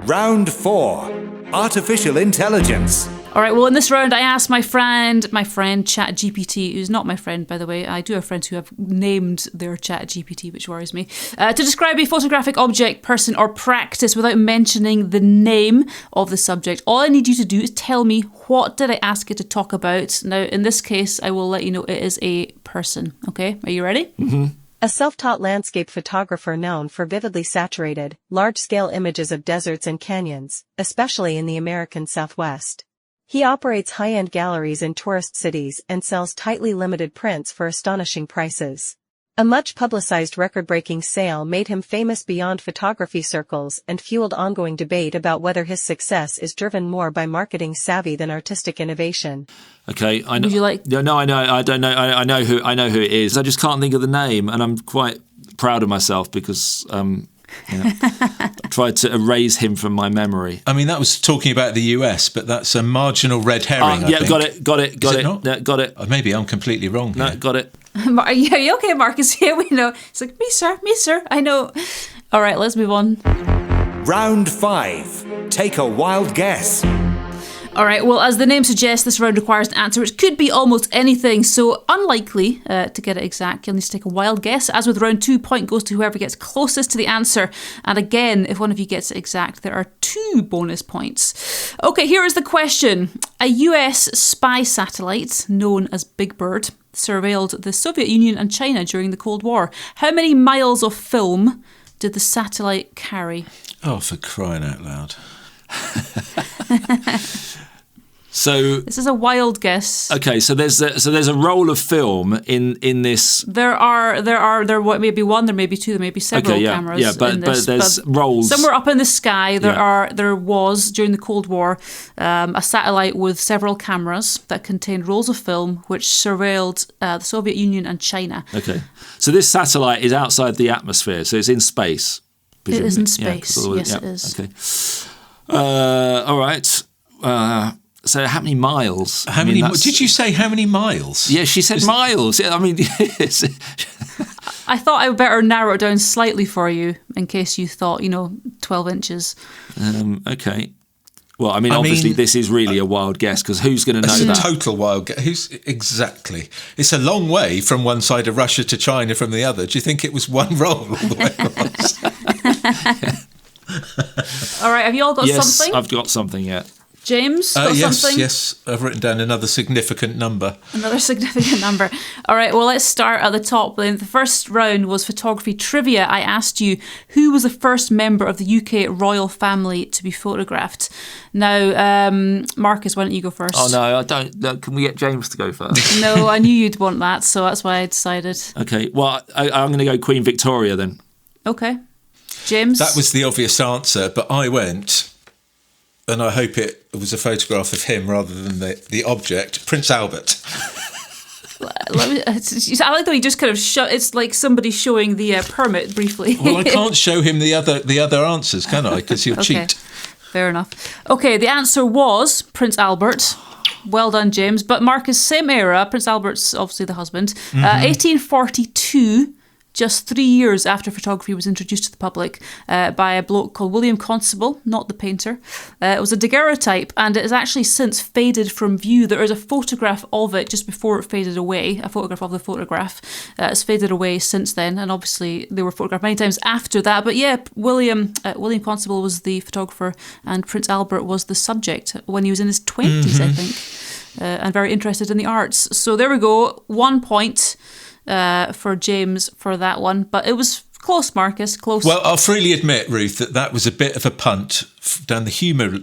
Round 4. Artificial intelligence. All right, well, in this round, I asked my friend ChatGPT, who's not my friend, by the way. I do have friends who have named their ChatGPT, which worries me, to describe a photographic object, person, or practice without mentioning the name of the subject. All I need you to do is tell me, what did I ask it to talk about? Now, in this case, I will let you know it is a person. Okay, are you ready? Mm-hmm. A self-taught landscape photographer known for vividly saturated, large-scale images of deserts and canyons, especially in the American Southwest. He operates high-end galleries in tourist cities and sells tightly limited prints for astonishing prices. A much-publicized record-breaking sale made him famous beyond photography circles and fueled ongoing debate about whether his success is driven more by marketing savvy than artistic innovation. Okay, I know. Would you like? No, I know. I don't know. I know who it is. I just can't think of the name, and I'm quite proud of myself because I tried to erase him from my memory. I mean, that was talking about the US, but that's a marginal red herring. Yeah, I think. got it. Is it not? Yeah, got it. Maybe I'm completely wrong. No, here. got it. Are you okay, Marcus? Yeah, we know. It's like, me, sir. I know. All right, let's move on. Round 5. Take a wild guess. All right, well, as the name suggests, this round requires an answer which could be almost anything, so unlikely to get it exact. You'll need to take a wild guess. As with round 2, point goes to whoever gets closest to the answer. And again, if one of you gets it exact, there are 2 bonus points. Okay, here is the question. A US spy satellite, known as Big Bird, surveilled the Soviet Union and China during the Cold War. How many miles of film did the satellite carry? Oh, for crying out loud. So this is a wild guess. Okay, so there's a roll of film in this. There may be one, there may be 2, there may be several cameras. Yeah, but there's rolls somewhere up in the sky. There was during the Cold War a satellite with several cameras that contained rolls of film which surveilled the Soviet Union and China. Okay, so this satellite is outside the atmosphere, so it's in space. Presumably. It is in space. Yes, it is. Okay. All right. So how many miles? Did you say how many miles? Yeah, she said miles. I mean, I thought I would better narrow it down slightly for you in case you thought, 12 inches. Okay. Well, obviously this is really a wild guess because who's going to know that? It's a total wild guess. Exactly. It's a long way from one side of Russia to China from the other. Do you think it was one roll all the way across? All right, have you all got something? I've got something, yeah. James, got something? Yes, I've written down another significant number. Another significant number. All right, well, let's start at the top. Then the first round was photography trivia. I asked you who was the first member of the UK royal family to be photographed. Now, Marcus, why don't you go first? Oh, no, I don't. No, can we get James to go first? No, I knew you'd want that, so that's why I decided. Okay, well, I'm going to go Queen Victoria then. Okay. James? That was the obvious answer, but I went, and I hope it was a photograph of him rather than the object, Prince Albert. I like that he just kind of it's like somebody showing the permit briefly. Well, I can't show him the other answers, can I? Because he'll cheat. Fair enough. Okay, the answer was Prince Albert. Well done, James. But Marcus, same era. Prince Albert's obviously the husband. 1842. Just 3 years after photography was introduced to the public by a bloke called William Constable, not the painter. It was a daguerreotype, and it has actually since faded from view. There is a photograph of it just before it faded away, a photograph of the photograph. It's faded away since then, and obviously they were photographed many times after that. But yeah, William Constable was the photographer, and Prince Albert was the subject when he was in his 20s, I think, and very interested in the arts. So there we go, 1 point. For James for that one, but it was close, Marcus, close. Well, I'll freely admit, Ruth, that was a bit of a punt down the humour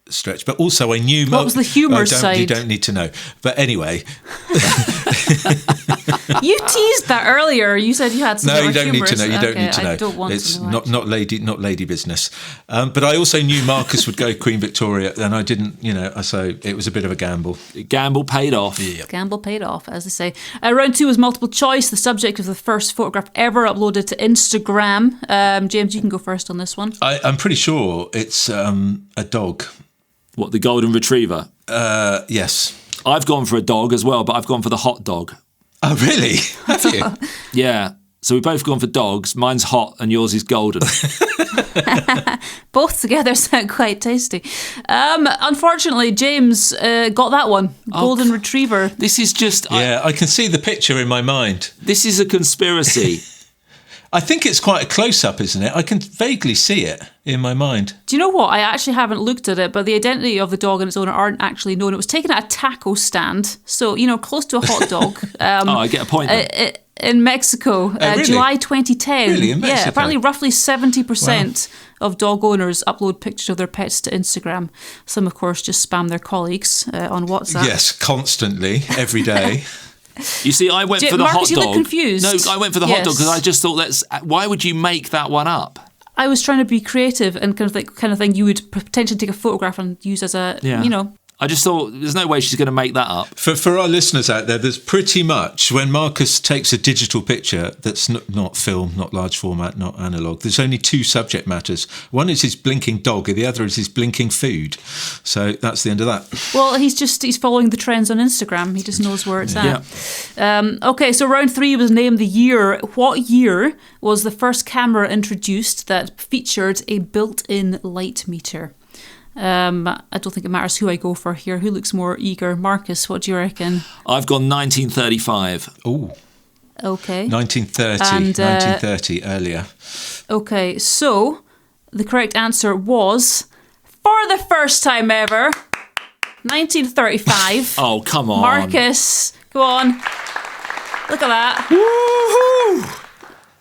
stretch, but also I knew... What was the humour side? You don't need to know. But anyway... You teased that earlier. You said you had some No, you don't need to know. You don't Okay, need to know. I don't want it's to know. not lady business. But I also knew Marcus would go Queen Victoria, and I didn't, so it was a bit of a gamble. Gamble paid off. Yeah. Gamble paid off, as they say. Round 2 was multiple choice. The subject of the first photograph ever uploaded to Instagram. James, you can go first on this one. I'm pretty sure it's a dog. What, the golden retriever? Yes. I've gone for a dog as well, but I've gone for the hot dog. Oh, really? Have you? Yeah. So we've both gone for dogs. Mine's hot and yours is golden. Both together sound quite tasty. Unfortunately, James got that one. Golden retriever. This is just... Yeah, I can see the picture in my mind. This is a conspiracy. I think it's quite a close-up, isn't it? I can vaguely see it in my mind. Do you know what? I actually haven't looked at it, but the identity of the dog and its owner aren't actually known. It was taken at a taco stand, so, close to a hot dog. I get a point then. In Mexico, really? July 2010. Really? In Mexico? Yeah, apparently roughly 70% of dog owners upload pictures of their pets to Instagram. Some, of course, just spam their colleagues on WhatsApp. Yes, constantly, every day. You see, I went for the Marcus, hot you dog. look confused. No, I went for the hot dog because I just thought, why would you make that one up? I was trying to be creative and kind of thing you would potentially take a photograph and use as a, I just thought there's no way she's going to make that up. For our listeners out there, there's pretty much, when Marcus takes a digital picture that's not film, not large format, not analogue, there's only 2 subject matters. One is his blinking dog and the other is his blinking food. So that's the end of that. Well, he's following the trends on Instagram. He just knows where it's at. Yeah. Okay, so round 3 was named the year. What year was the first camera introduced that featured a built-in light meter? I don't think it matters who I go for here. Who looks more eager? Marcus, what do you reckon? I've gone 1935. Oh. Okay. 1930. And, 1930, earlier. Okay, so the correct answer was, for the first time ever, 1935. Oh, come on. Marcus, go on. Look at that. Woohoo!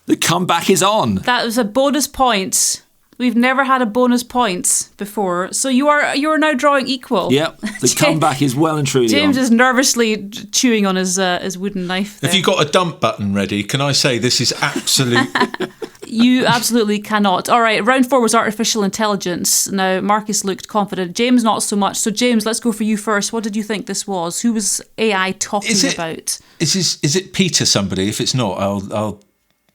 The comeback is on. That was a bonus point. We've never had a bonus point before, so you are now drawing equal. Yep, the comeback is well and truly James on. is nervously chewing on his wooden knife there. Have you got a dump button ready? Can I say this is absolute... You absolutely cannot. All right, round 4 was artificial intelligence. Now, Marcus looked confident. James, not so much. So, James, let's go for you first. What did you think this was? Who was AI talking about? Is it Peter somebody? If it's not,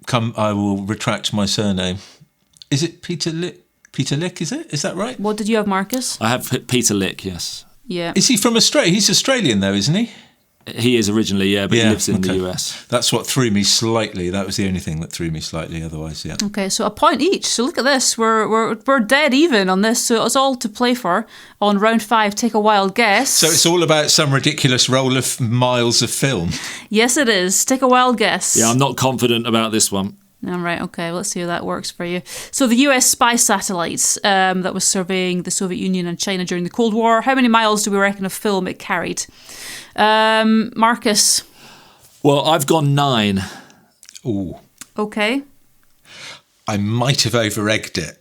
I will retract my surname. Is it Peter Lick? Peter Lick, is it? Is that right? What did you have, Marcus? I have Peter Lick, yes. Yeah. Is he from Australia? He's Australian, though, isn't he? He is originally, yeah, but he lives in the US. That's what threw me slightly. That was the only thing that threw me slightly. Otherwise, yeah. Okay, so a point each. So look at this. We're dead even on this. So it's all to play for on round 5. Take a wild guess. So it's all about some ridiculous roll of miles of film. Yes, it is. Take a wild guess. Yeah, I'm not confident about this one. All right, okay, let's see how that works for you. So the US spy satellites that was surveying the Soviet Union and China during the Cold War, how many miles do we reckon of film it carried? Marcus? Well, I've gone 9. Ooh. Okay. I might have over-egged it.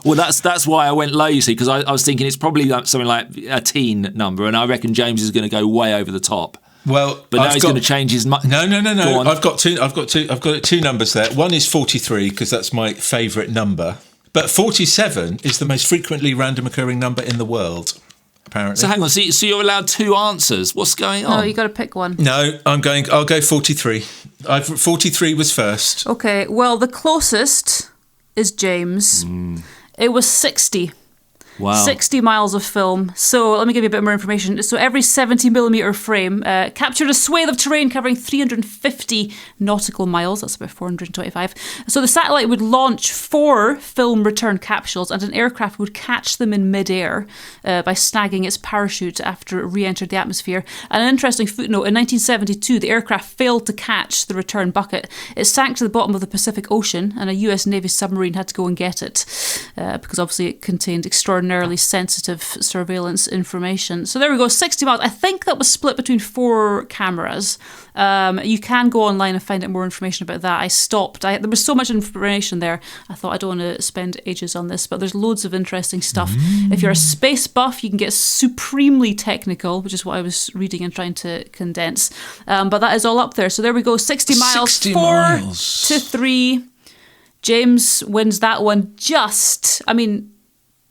Well, that's why I went low, you see, because I was thinking it's probably something like a teen number, and I reckon James is going to go way over the top. Well, but now he's going to change his mind. No. I've got two numbers there. One is 43 because that's my favourite number. But 47 is the most frequently random occurring number in the world, apparently. So hang on, so you're allowed 2 answers. What's going on? No, you got to pick one. No, I'll go 43. 43 was first. Okay, well, the closest is James. It was 60. Wow. 60 miles of film. So let me give you a bit more information. So every 70mm frame captured a swathe of terrain covering 350 nautical miles. That's about 425. So the satellite would launch 4 film return capsules, and an aircraft would catch them in midair by snagging its parachute after it re-entered the atmosphere. And an interesting footnote, in 1972, the aircraft failed to catch the return bucket. It sank to the bottom of the Pacific Ocean, and a US Navy submarine had to go and get it because obviously it contained extraordinarily sensitive surveillance information. So there we go, 60 miles. I think that was split between 4 cameras. You can go online and find out more information about that. I stopped. There was so much information there. I thought I don't want to spend ages on this, but there's loads of interesting stuff. If you're a space buff, you can get supremely technical, which is what I was reading and trying to condense. But that is all up there. So there we go, 60 miles, 60 4 miles. to 3. James wins that one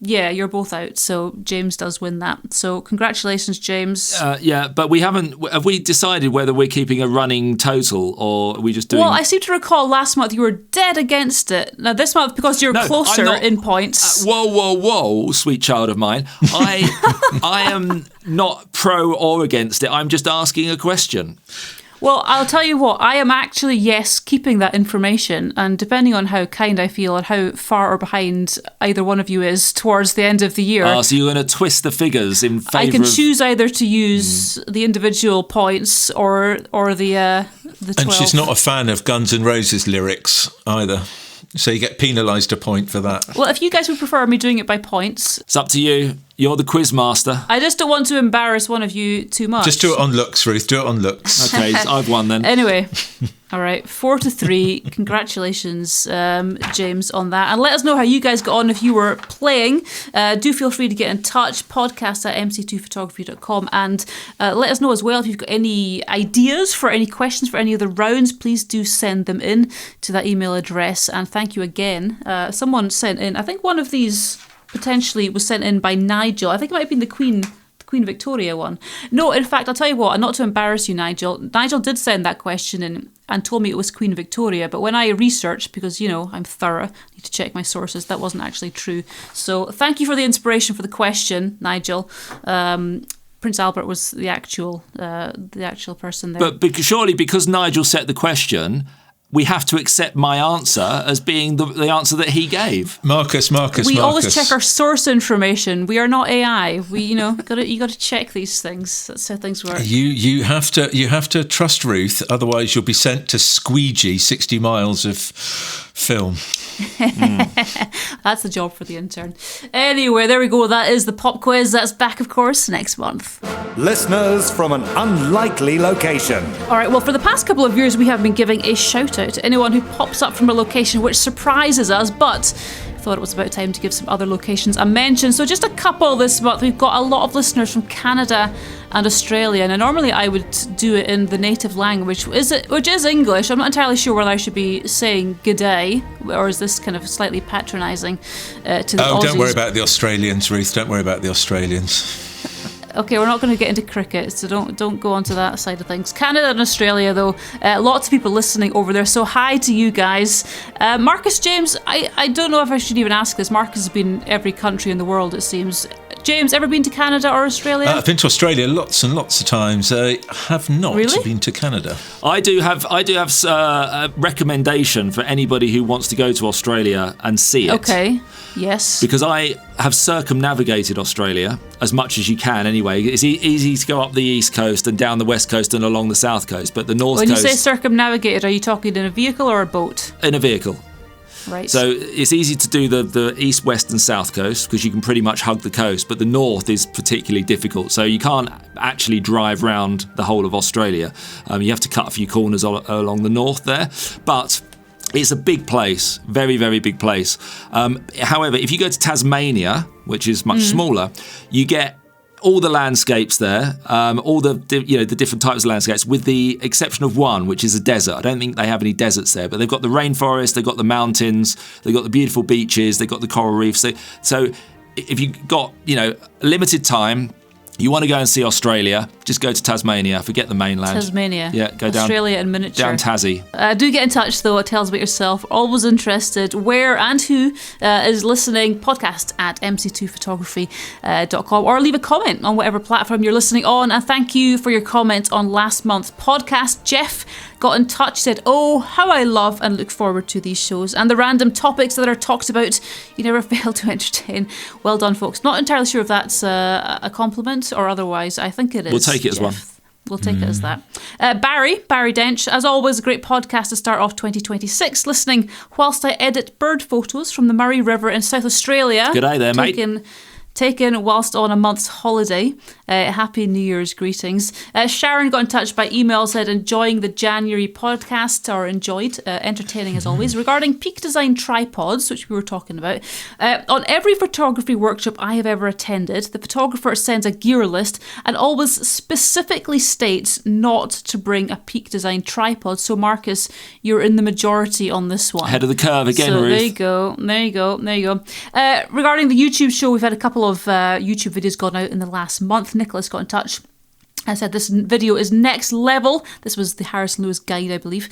yeah, you're both out, so James does win that. So congratulations, James. Yeah, but have we decided whether we're keeping a running total or are we just doing... Well, I seem to recall last month you were dead against it. Now this month, because you're closer in points... Whoa, sweet child of mine. I am not pro or against it. I'm just asking a question. Well, I'll tell you what, I am actually, keeping that information, and depending on how kind I feel and how far or behind either one of you is towards the end of the year... so you're going to twist the figures in favour of... I can choose either to use the individual points or the 12. And she's not a fan of Guns N' Roses lyrics either. So you get penalised a point for that. Well, if you guys would prefer me doing it by points... It's up to you. You're the quiz master. I just don't want to embarrass one of you too much. Just do it on looks, Ruth. Do it on looks. Okay, I've won then. Anyway, all right, 4 to 3. Congratulations, James, on that. And let us know how you guys got on if you were playing. Do feel free to get in touch, podcast@mc2photography.com. And let us know as well if you've got any ideas for any questions for any of the rounds. Please do send them in to that email address. And thank you again. Someone sent in, I think one of these... potentially was sent in by Nigel. I think it might have been the Queen Victoria one. No, in fact, I'll tell you what, not to embarrass you, Nigel did send that question in and told me it was Queen Victoria, but when I researched, because, I'm thorough, I need to check my sources, that wasn't actually true. So thank you for the inspiration for the question, Nigel. Prince Albert was the actual person there. But surely because Nigel set the question... we have to accept my answer as being the answer that he gave. Marcus. We always check our source information. We are not AI. You got to check these things. That's how things work. You have to trust Ruth, otherwise you'll be sent to squeegee 60 miles of film. That's the job for the intern. Anyway, there we go. That is the pop quiz. That's back, of course, next month. Listeners from an unlikely location. All right, well, for the past couple of years, we have been giving a shout out to anyone who pops up from a location which surprises us, but thought it was about time to give some other locations a mention. So just a couple this month. We've got a lot of listeners from Canada and Australia. Now, normally I would do it in the native language, which is English. I'm not entirely sure whether I should be saying g'day, or is this kind of slightly patronising to the Aussies? Oh, don't worry about the Australians, Ruth. Don't worry about the Australians. Okay, we're not going to get into cricket, so don't go onto that side of things. Canada and Australia, though, lots of people listening over there, so hi to you guys. Marcus, James, I don't know if I should even ask this. Marcus has been in every country in the world, it seems. James, ever been to Canada or Australia? I've been to Australia lots and lots of times. I have not Really? been to Canada. I do have a recommendation for anybody who wants to go to Australia and see it. Okay. Yes. Because I have circumnavigated Australia as much as you can anyway. It's easy to go up the east coast and down the west coast and along the south coast, but the north When coast... you say circumnavigated, are you talking in a vehicle or a boat? In a vehicle. Right. So it's easy to do the east, west and south coast because you can pretty much hug the coast, but the north is particularly difficult. So you can't actually drive round the whole of Australia. You have to cut a few corners along the north there. But it's a big place, very, very big place. However, if you go to Tasmania, which is much smaller, you get all the landscapes there, all the different types of landscapes, with the exception of one, which is a desert. I don't think they have any deserts there, but they've got the rainforest, they've got the mountains, they've got the beautiful beaches, they've got the coral reefs. So if you've got limited time, you want to go and see Australia, just go to Tasmania, forget the mainland. Tasmania. Yeah, go down. Australia in miniature. Down Tassie. Do get in touch though. Tell us about yourself. Always interested where and who is listening. Podcast at mc2photography.com or leave a comment on whatever platform you're listening on. And thank you for your comment on last month's podcast. Jeff got in touch, said, "Oh, how I love and look forward to these shows and the random topics that are talked about. You never fail to entertain." Well done, folks. Not entirely sure if that's a compliment or otherwise. I think it is. We'll take it as one. We'll take it as that. Barry Dench, as always, a great podcast to start off 2026. Listening whilst I edit bird photos from the Murray River in South Australia. G'day there, mate. Taken whilst on a month's holiday. Happy New Year's greetings. Sharon got in touch by email, said enjoying the January podcast, or enjoyed, entertaining as always, regarding Peak Design tripods, which we were talking about. On every photography workshop I have ever attended, the photographer sends a gear list and always specifically states not to bring a Peak Design tripod. So Marcus, you're in the majority on this one. Ahead of the curve again, so Ruth. There you go. Regarding the YouTube show, we've had a couple of YouTube videos gone out in the last month. Nicholas got in touch I said this video is next level. This was the Harrison Lewis guide, I believe.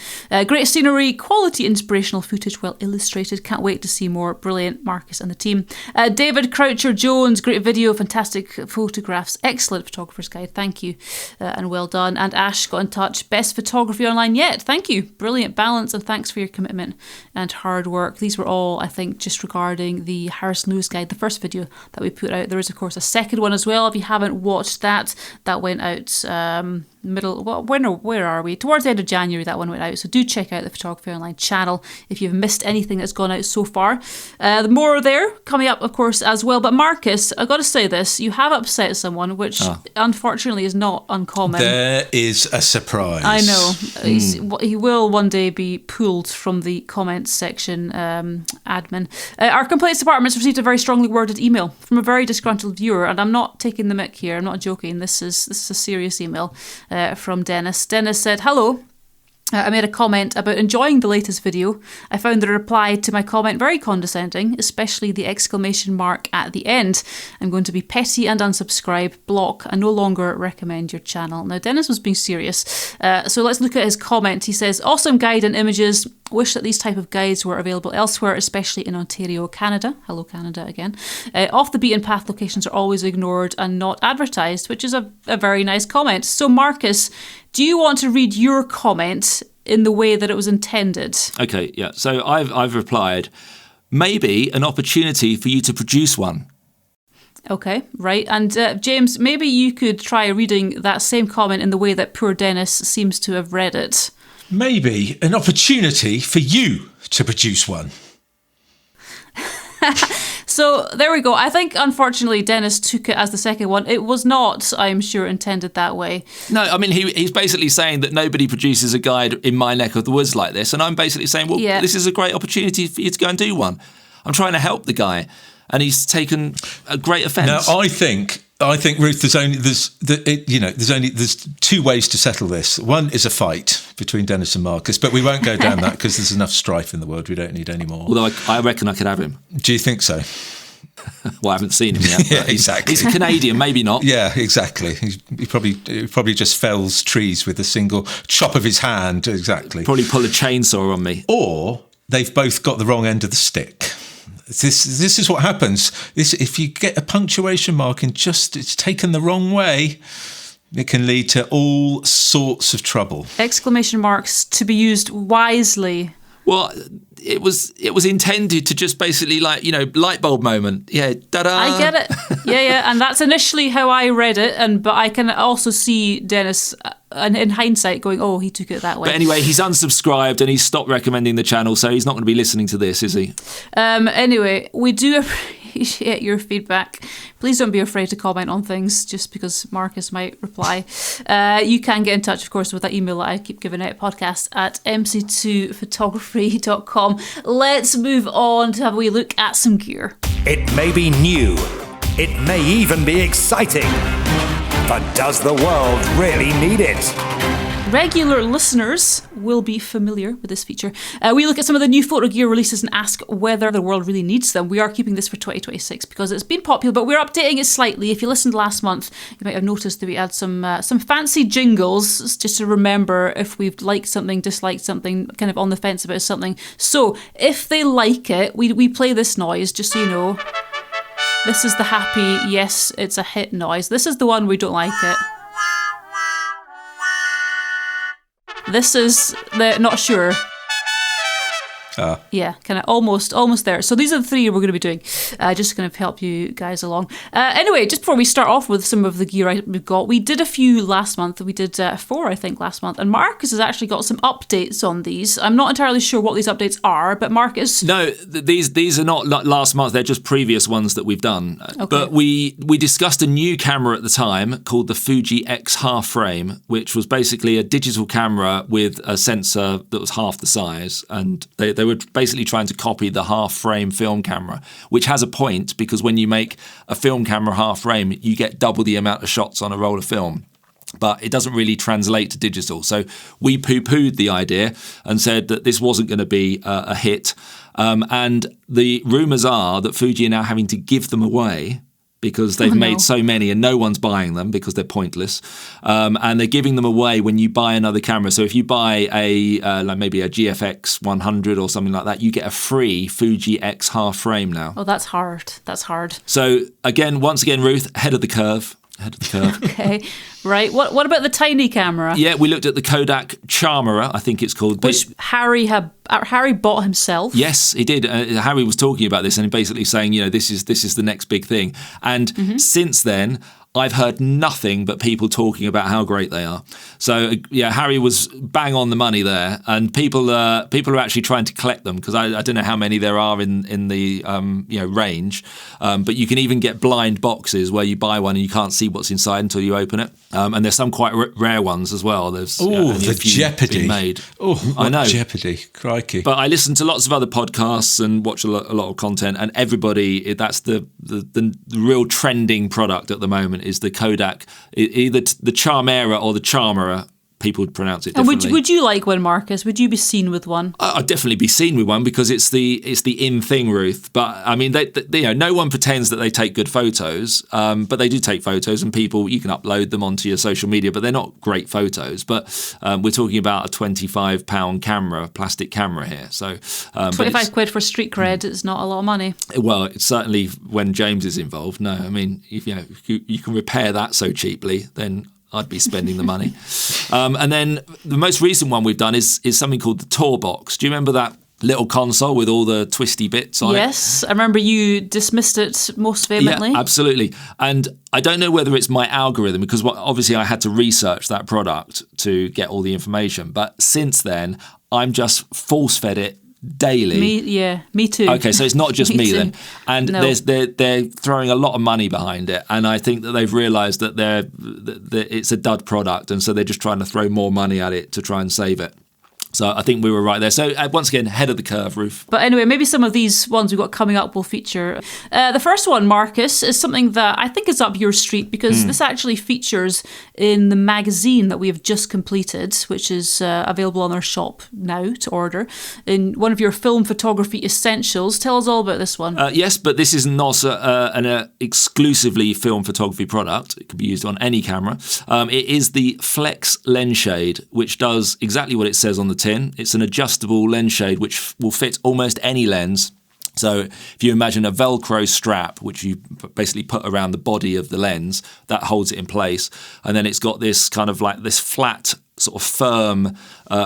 Great scenery, quality inspirational footage, well illustrated. Can't wait to see more. Brilliant, Marcus and the team. David Croucher-Jones, great video, fantastic photographs, excellent photographer's guide. Thank you and well done. And Ash got in touch. Best photography online yet. Thank you. Brilliant balance and thanks for your commitment and hard work. These were all, I think, just regarding the Harrison Lewis guide, the first video that we put out. There is, of course, a second one as well. If you haven't watched that, that went out where are we? Towards the end of January, that one went out. So do check out the Photography Online channel if you've missed anything that's gone out so far. The more there coming up, of course, as well. But Marcus, I've got to say this: you have upset someone, which unfortunately is not uncommon. There is a surprise. I know. He will one day be pulled from the comments section. Admin. Our complaints department has received a very strongly worded email from a very disgruntled viewer, and I'm not taking the mick here. I'm not joking. This is a serious email from Dennis. Dennis said, "Hello. I made a comment about enjoying the latest video. I found the reply to my comment very condescending, especially the exclamation mark at the end. I'm going to be petty and unsubscribe, block, and no longer recommend your channel." Now, Dennis was being serious. So let's look at his comment. He says, "Awesome guide and images. Wish that these type of guides were available elsewhere, especially in Ontario, Canada." Hello, Canada again. "Off the beaten path locations are always ignored and not advertised," which is a very nice comment. So, Marcus, do you want to read your comment in the way that it was intended? Okay, yeah. So I've replied, maybe an opportunity for you to produce one. Okay, right. And James, maybe you could try reading that same comment in the way that poor Dennis seems to have read it. Maybe an opportunity for you to produce one. So there we go. I think, unfortunately, Dennis took it as the second one. It was not, I'm sure, intended that way. No, I mean, he's basically saying that nobody produces a guide in my neck of the woods like this. And I'm basically saying, well, This is a great opportunity for you to go and do one. I'm trying to help the guy. And he's taken a great offence. Now, I think Ruth, there's two ways to settle this. One is a fight between Dennis and Marcus, but we won't go down that because there's enough strife in the world. We don't need any more. Although I reckon I could have him. Do you think so? Well, I haven't seen him yet. Yeah, exactly. He's a Canadian, maybe not. Yeah, exactly. He probably just fells trees with a single chop of his hand. Exactly. Probably pull a chainsaw on me. Or they've both got the wrong end of the stick. This is what happens. If you get a punctuation mark and it's taken the wrong way, it can lead to all sorts of trouble. Exclamation marks to be used wisely. Well, it was intended to just basically light bulb moment. Yeah, da-da. I get it. Yeah. And that's initially how I read it. But I can also see Dennis in hindsight going, oh, he took it that way. But anyway, he's unsubscribed and he's stopped recommending the channel, so he's not going to be listening to this, is he? Anyway, we do appreciate your feedback. Please don't be afraid to comment on things just because Marcus might reply. You can get in touch, of course, with that email that I keep giving out, podcast@mc2photography.com. Let's move on to have a wee look at some gear. It may be new. It may even be exciting. But does the world really need it? Regular listeners will be familiar with this feature. We look at some of the new photo gear releases and ask whether the world really needs them. We are keeping this for 2026 because it's been popular, but we're updating it slightly. If you listened last month, you might have noticed that we had some fancy jingles just to remember if we've liked something, disliked something, kind of on the fence about something. So if they like it, we play this noise, just so you know. This is the happy, yes, it's a hit noise. This is the one we don't like it. This is the not sure. Yeah, kind of almost there. So these are the three we're going to be doing, just to kind of help you guys along. Anyway, just before we start off with some of the gear we've got, we did a few last month. We did 4, I think, last month. And Marcus has actually got some updates on these. I'm not entirely sure what these updates are, but Marcus... No, these are not last month. They're just previous ones that we've done. Okay. But we discussed a new camera at the time called the Fuji X half frame, which was basically a digital camera with a sensor that was half the size. And they were basically trying to copy the half frame film camera, which has a point because when you make a film camera half frame, you get double the amount of shots on a roll of film. But it doesn't really translate to digital. So we poo-pooed the idea and said that this wasn't going to be a hit. And the rumours are that Fuji are now having to give them away because they've made so many and no one's buying them because they're pointless. And they're giving them away when you buy another camera. So if you buy maybe a GFX 100 or something like that, you get a free Fuji X half frame now. Oh, that's hard. That's hard. So once again, Ruth, ahead of the curve. Okay, right. What about the tiny camera? Yeah, we looked at the Kodak Charmerer, I think it's called. Which Harry bought himself. Yes, he did. Harry was talking about this and basically saying, this is the next big thing. And since then, I've heard nothing but people talking about how great they are. So yeah, Harry was bang on the money there, and people are actually trying to collect them because I don't know how many there are in the range, but you can even get blind boxes where you buy one and you can't see what's inside until you open it, and there's some quite rare ones as well. There's the Jeopardy made. Oh, I know Jeopardy, crikey! But I listen to lots of other podcasts and watch a lot of content, and everybody that's the real trending product at the moment is the Kodak, either the Charmera or the Charmerer. People would pronounce it differently. And would you like one, Marcus? Would you be seen with one? I'd definitely be seen with one because it's the in thing, Ruth. But I mean, they no one pretends that they take good photos, but they do take photos, and you can upload them onto your social media, but they're not great photos. But we're talking about a £25 plastic camera here. So £25 for street cred is not a lot of money. Well, it's certainly when James is involved. No, I mean, if you can repair that so cheaply, then I'd be spending the money. And then the most recent one we've done is something called the Tour Box. Do you remember that little console with all the twisty bits on it? Yes, I remember you dismissed it most vehemently. Yeah, absolutely. And I don't know whether it's my algorithm because obviously I had to research that product to get all the information. But since then, I'm just force-fed it daily. Me too. Okay, so it's not just me too. then. And No. they're throwing a lot of money behind it, and I think that they've realised that it's a dud product, and so they're just trying to throw more money at it to try and save it. So I think we were right there. So once again, head of the curve, Ruth. But anyway, maybe some of these ones we've got coming up will feature. The first one, Marcus, is something that I think is up your street because this actually features in the magazine that we have just completed, which is available on our shop now to order, in one of your film photography essentials. Tell us all about this one. Yes, but this is not an exclusively film photography product. It can be used on any camera. It is the Flex lens shade, which does exactly what it says on the tin. It's an adjustable lens shade which will fit almost any lens. So if you imagine a Velcro strap, which you basically put around the body of the lens, that holds it in place. And then it's got this kind of like this flat, sort of firm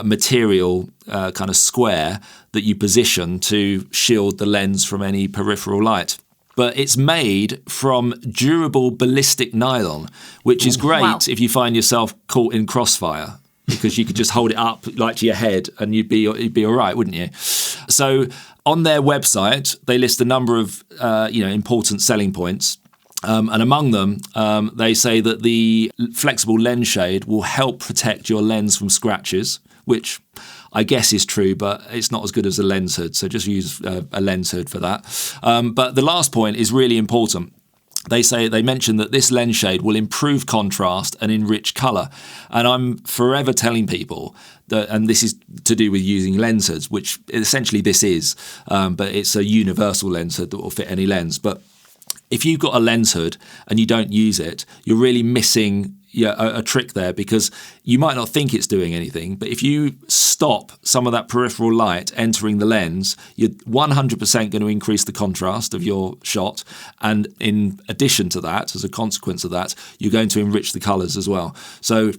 material kind of square that you position to shield the lens from any peripheral light. But it's made from durable ballistic nylon, which is great if you find yourself caught in crossfire, because you could just hold it up like to your head and you'd be all right, wouldn't you? So on their website, they list a number of important selling points. And among them, they say that the flexible lens shade will help protect your lens from scratches, which I guess is true, but it's not as good as a lens hood. So just use a lens hood for that. But the last point is really important. They mention that this lens shade will improve contrast and enrich colour. And I'm forever telling people that, and this is to do with using lens hoods, which essentially this is, but it's a universal lens hood that will fit any lens. But if you've got a lens hood and you don't use it, you're really missing a trick there, because you might not think it's doing anything, but if you stop some of that peripheral light entering the lens, you're 100% going to increase the contrast of your shot. And in addition to that, as a consequence of that, you're going to enrich the colours as well. So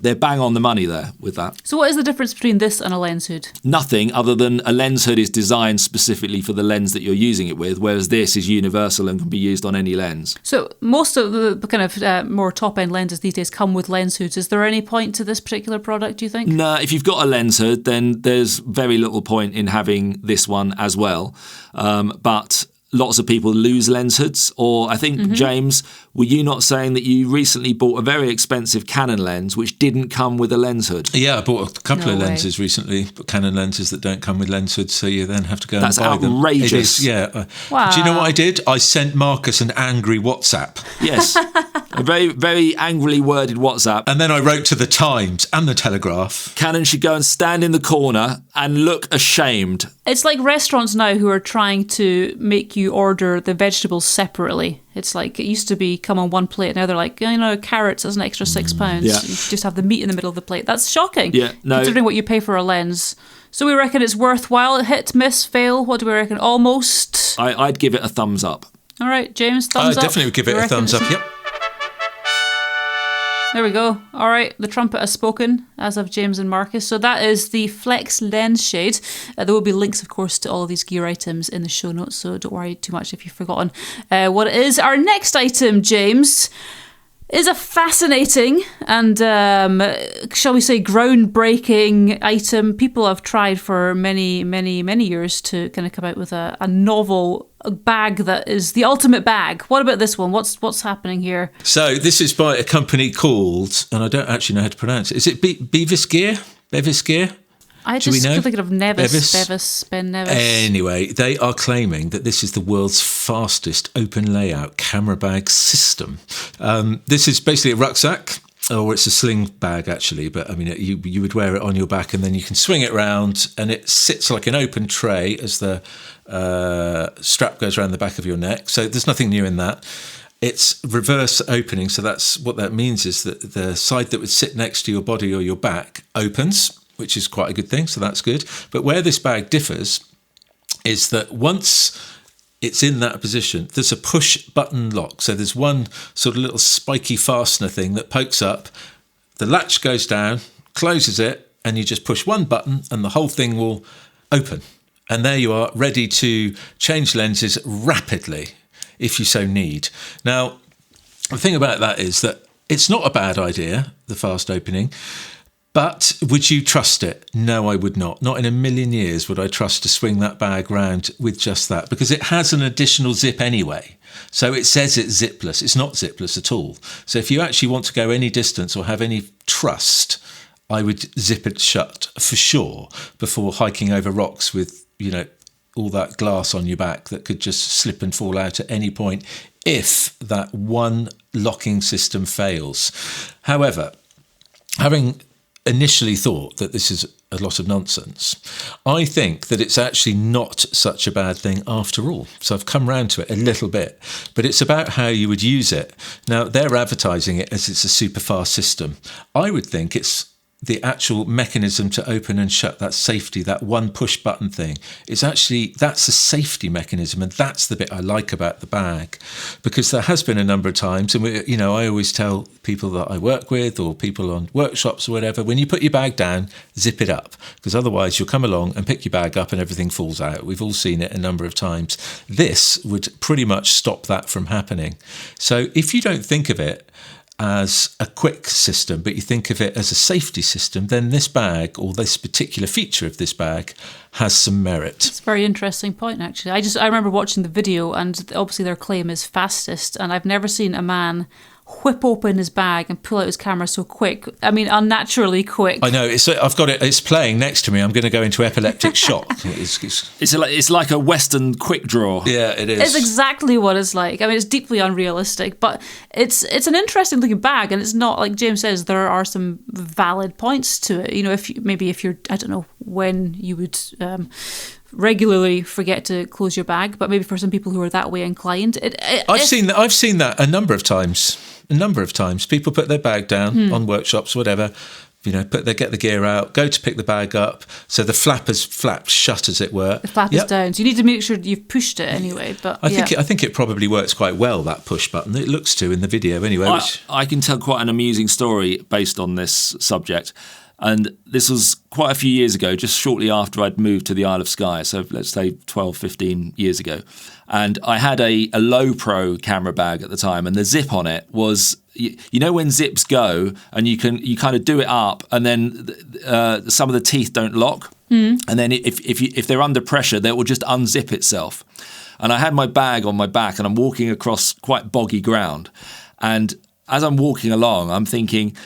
they're bang on the money there with that. So what is the difference between this and a lens hood? Nothing, other than a lens hood is designed specifically for the lens that you're using it with, whereas this is universal and can be used on any lens. So most of the kind of more top-end lenses these days come with lens hoods. Is there any point to this particular product, do you think? No, if you've got a lens hood, then there's very little point in having this one as well. But lots of people lose lens hoods, or I think, James, were you not saying that you recently bought a very expensive Canon lens which didn't come with a lens hood? Yeah, I bought a couple of lenses recently, Canon lenses that don't come with lens hoods, so you then have to go and buy them. That's outrageous. It is, yeah. Wow. Do you know what I did? I sent Marcus an angry WhatsApp. Yes, a very, very angrily worded WhatsApp. And then I wrote to the Times and the Telegraph. Canon should go and stand in the corner and look ashamed. It's like restaurants now who are trying to make you order the vegetables separately. It's like it used to be come on one plate. Now they're like, carrots as an extra £6. Yeah. You just have the meat in the middle of the plate. That's shocking. Yeah, no. Considering what you pay for a lens. So we reckon it's worthwhile. Hit, miss, fail. What do we reckon? Almost. I'd give it a thumbs up. All right, James, thumbs up. I definitely would give it a thumbs up, yep. There we go. All right, the trumpet has spoken, as have James and Marcus. So that is the Flex Lens Shade. There will be links, of course, to all of these gear items in the show notes, so don't worry too much if you've forgotten what it is. Our next item, James, is a fascinating and, shall we say, groundbreaking item. People have tried for many, many, many years to kind of come out with a novel bag that is the ultimate bag. What about this one? What's happening here? So this is by a company called, and I don't actually know how to pronounce it. Is it Bevis Gear? Bevis Gear? I just keep thinking of Ben Nevis. Anyway, they are claiming that this is the world's fastest open layout camera bag system. This is basically a rucksack, or it's a sling bag actually, but I mean, you would wear it on your back and then you can swing it around and it sits like an open tray as the strap goes around the back of your neck. So there's nothing new in that. It's reverse opening, so that's what that means is that the side that would sit next to your body or your back opens, which is quite a good thing, so that's good. But where this bag differs is that once it's in that position, there's a push button lock. So there's one sort of little spiky fastener thing that pokes up, the latch goes down, closes it, and you just push one button and the whole thing will open. And there you are, ready to change lenses rapidly if you so need. Now, the thing about that is that it's not a bad idea, the fast opening. But would you trust it? No, I would not. Not in a million years would I trust to swing that bag round with just that, because it has an additional zip anyway. So it says it's zipless. It's not zipless at all. So if you actually want to go any distance or have any trust, I would zip it shut for sure before hiking over rocks with, all that glass on your back that could just slip and fall out at any point if that one locking system fails. However, having initially thought that this is a lot of nonsense, I think that it's actually not such a bad thing after all. So I've come round to it a little bit, but it's about how you would use it. Now, they're advertising it as it's a super fast system. I would think it's the actual mechanism to open and shut, that safety, that one push button thing, that's a safety mechanism, and that's the bit I like about the bag, because there has been a number of times, and I always tell people that I work with or people on workshops or whatever, when you put your bag down, zip it up, because otherwise you'll come along and pick your bag up and everything falls out. We've all seen it a number of times. This would pretty much stop that from happening. So if you don't think of it as a quick system, but you think of it as a safety system, then this bag, or this particular feature of this bag, has some merit. It's a very interesting point, actually. I remember watching the video, and obviously their claim is fastest, and I've never seen a man whip open his bag and pull out his camera so quick. I mean, unnaturally quick. I know. I've got it. It's playing next to me. I'm going to go into epileptic shock. It's like a Western quick draw. Yeah, it is. It's exactly what it's like. I mean, it's deeply unrealistic, but it's an interesting looking bag, and it's not, like James says, there are some valid points to it. You know, if you're, I don't know when you would regularly forget to close your bag, but maybe for some people who are that way inclined, I've seen that a number of times. People put their bag down on workshops, whatever. They get the gear out, go to pick the bag up, so the flap shut, as it were. The flap is down, so you need to make sure you've pushed it anyway. But I think it probably works quite well, that push button. It looks to in the video anyway. I can tell quite an amusing story based on this subject. And this was quite a few years ago, just shortly after I'd moved to the Isle of Skye, so let's say 12, 15 years ago. And I had a low pro camera bag at the time, and the zip on it was, when zips go and you kind of do it up, and then some of the teeth don't lock, and then if they're under pressure, they will just unzip itself. And I had my bag on my back, and I'm walking across quite boggy ground, and as I'm walking along, I'm thinking,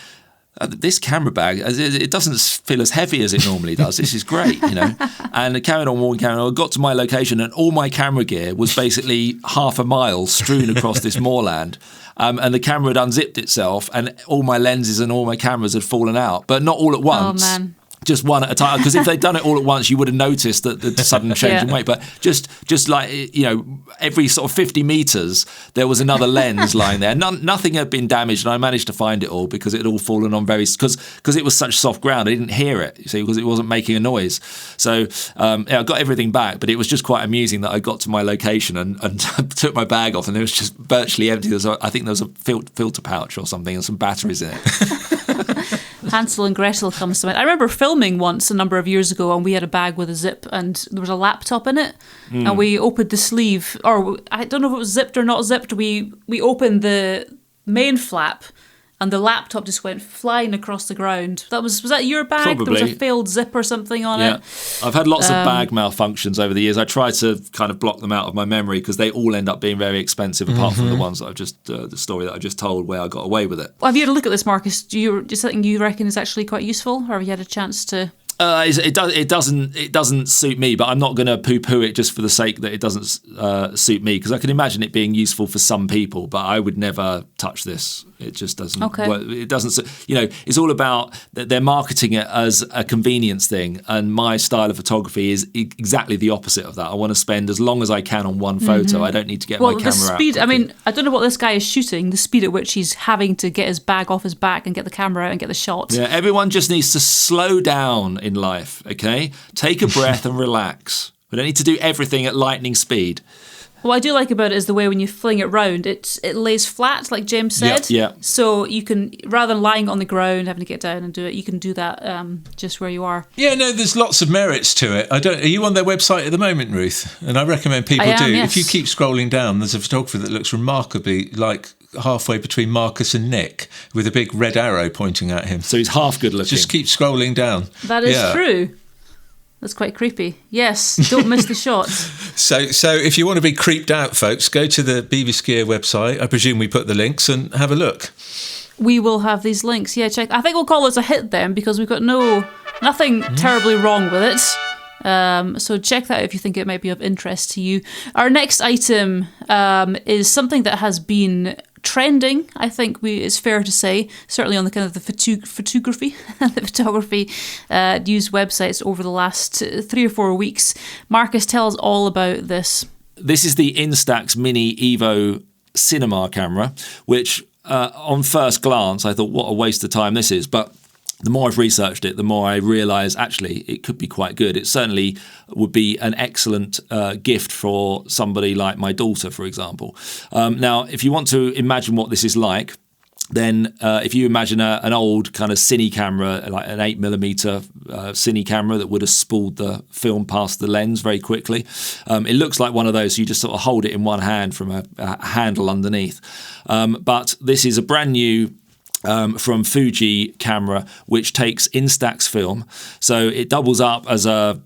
this camera bag, it doesn't feel as heavy as it normally does. This is great, And I carried on walking. I got to my location, and all my camera gear was basically half a mile strewn across this moorland. And the camera had unzipped itself, and all my lenses and all my cameras had fallen out, but not all at once. Oh, man. Just one at a time, because if they'd done it all at once, you would have noticed that the sudden change in weight. But just like, every sort of 50 metres, there was another lens lying there. Nothing had been damaged, and I managed to find it all because it had all fallen on because it was such soft ground. I didn't hear it, you see, because it wasn't making a noise. So I got everything back, but it was just quite amusing that I got to my location and took my bag off, and it was just virtually empty. I think there was a filter pouch or something and some batteries in it. Hansel and Gretel comes to mind. I remember filming once a number of years ago, and we had a bag with a zip, and there was a laptop in it, and we opened the sleeve, or I don't know if it was zipped or not zipped. We opened the main flap, and the laptop just went flying across the ground. Was that your bag? Probably. There was a failed zip or something on it. I've had lots of bag malfunctions over the years. I try to kind of block them out of my memory because they all end up being very expensive, apart from the ones that the story that I just told where I got away with it. Well, have you had a look at this, Marcus? Is something you reckon is actually quite useful, or have you had a chance to? It doesn't suit me, but I'm not going to poo-poo it just for the sake that it doesn't suit me, because I can imagine it being useful for some people, but I would never touch this. It just doesn't. Okay. It doesn't. It's all about that they're marketing it as a convenience thing, and my style of photography is exactly the opposite of that. I want to spend as long as I can on one photo. I don't need to get my camera the speed. out. I mean, I don't know what this guy is shooting. The speed at which he's having to get his bag off his back and get the camera out and get the shot. Yeah, everyone just needs to slow down in life, okay? Take a breath and relax. We don't need to do everything at lightning speed. What I do like about it is the way when you fling it round, it lays flat, like James said. Yeah. So you can, rather than lying on the ground, having to get down and do it, you can do that just where you are. Yeah, no, there's lots of merits to it. Are you on their website at the moment, Ruth? And I recommend people do. Yes. If you keep scrolling down, there's a photographer that looks remarkably like halfway between Marcus and Nick, with a big red arrow pointing at him. So he's half good looking. Just keep scrolling down. That is true. That's quite creepy. Yes, don't miss the shot. So if you want to be creeped out, folks, go to the BB Skier website. I presume we put the links, and have a look. We will have these links. Yeah, check. I think we'll call this a hit then, because we've got nothing terribly wrong with it. So check that if you think it might be of interest to you. Our next item is something that has been trending, I think it's fair to say, certainly on the kind of the photography news websites over the last 3 or 4 weeks. Marcus, tell us all about this. This is the Instax Mini Evo cinema camera, which on first glance I thought, what a waste of time this is, but the more I've researched it, the more I realise actually it could be quite good. It certainly would be an excellent gift for somebody like my daughter, for example. Now, if you want to imagine what this is like, then if you imagine an old kind of cine camera, like an 8mm cine camera that would have spooled the film past the lens very quickly, it looks like one of those. You just sort of hold it in one hand from a handle underneath. But this is a brand new from Fuji camera, which takes Instax film. So it doubles up as a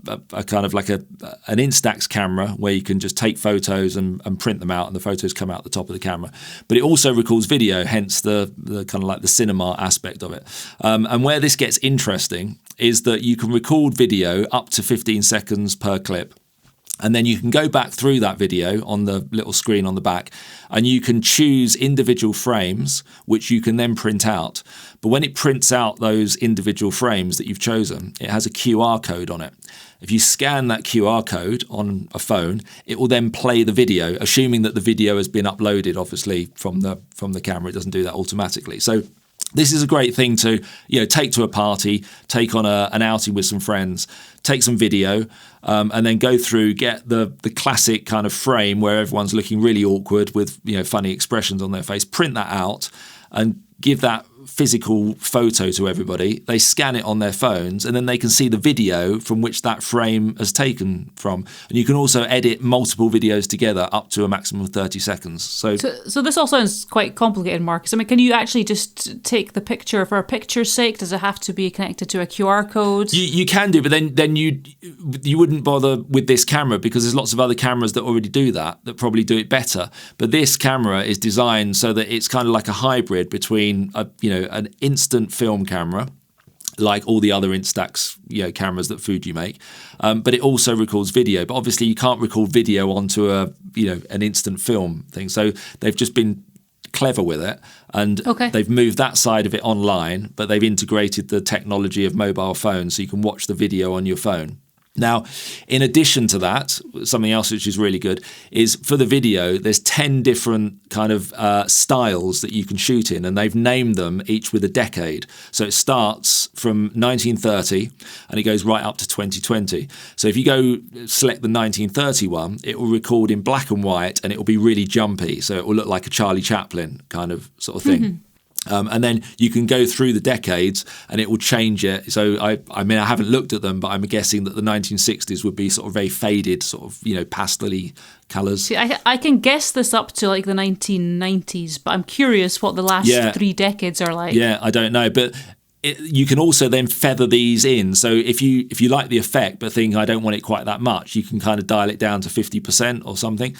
kind of like an Instax camera where you can just take photos and print them out, and the photos come out the top of the camera. But it also records video, hence the kind of like the cinema aspect of it. And where this gets interesting is that you can record video up to 15 seconds per clip. And then you can go back through that video on the little screen on the back, and you can choose individual frames, which you can then print out. But when it prints out those individual frames that you've chosen, it has a QR code on it. If you scan that QR code on a phone, it will then play the video, assuming that the video has been uploaded, obviously, from the camera. It doesn't do that automatically. So this is a great thing to, take to a party, take on an outing with some friends, take some video, and then go through, get the classic kind of frame where everyone's looking really awkward with, funny expressions on their face, print that out and give that physical photo to everybody. They scan it on their phones, and then they can see the video from which that frame has taken from. And you can also edit multiple videos together up to a maximum of 30 seconds. So this all sounds quite complicated, Marcus. I mean, can you actually just take the picture for a picture's sake? Does it have to be connected to a QR code? You can do, but then you wouldn't bother with this camera, because there's lots of other cameras that already do that probably do it better. But this camera is designed so that it's kind of like a hybrid between an instant film camera, like all the other Instax cameras that Fuji make, but it also records video. But obviously you can't record video onto an instant film thing. So they've just been clever with it, and they've moved that side of it online, but they've integrated the technology of mobile phones so you can watch the video on your phone. Now, in addition to that, something else which is really good is for the video, there's 10 different kind of styles that you can shoot in, and they've named them each with a decade. So it starts from 1930 and it goes right up to 2020. So if you go select the 1930 one, it will record in black and white and it will be really jumpy. So it will look like a Charlie Chaplin kind of sort of thing. Mm-hmm. And then you can go through the decades and it will change it. So I mean, I haven't looked at them, but I'm guessing that the 1960s would be sort of very faded, sort of, pastel-y colours. See, I can guess this up to like the 1990s, but I'm curious what the last 3 decades are like. Yeah, I don't know. But you can also then feather these in. So if you like the effect but think I don't want it quite that much, you can kind of dial it down to 50% or something.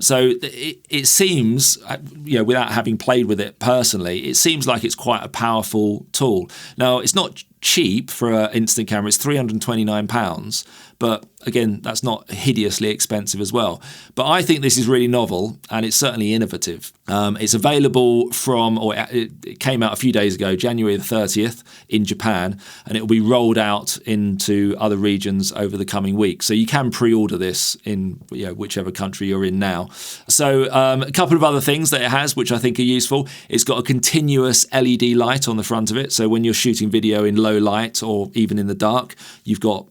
So it seems, without having played with it personally, it seems like it's quite a powerful tool. Now, it's not cheap for an instant camera. It's £329, but again, that's not hideously expensive as well. But I think this is really novel and it's certainly innovative. It's available it came out a few days ago, January the 30th in Japan, and it will be rolled out into other regions over the coming weeks. So you can pre-order this in whichever country you're in now. So a couple of other things that it has, which I think are useful. It's got a continuous LED light on the front of it. So when you're shooting video in low light or even in the dark, you've got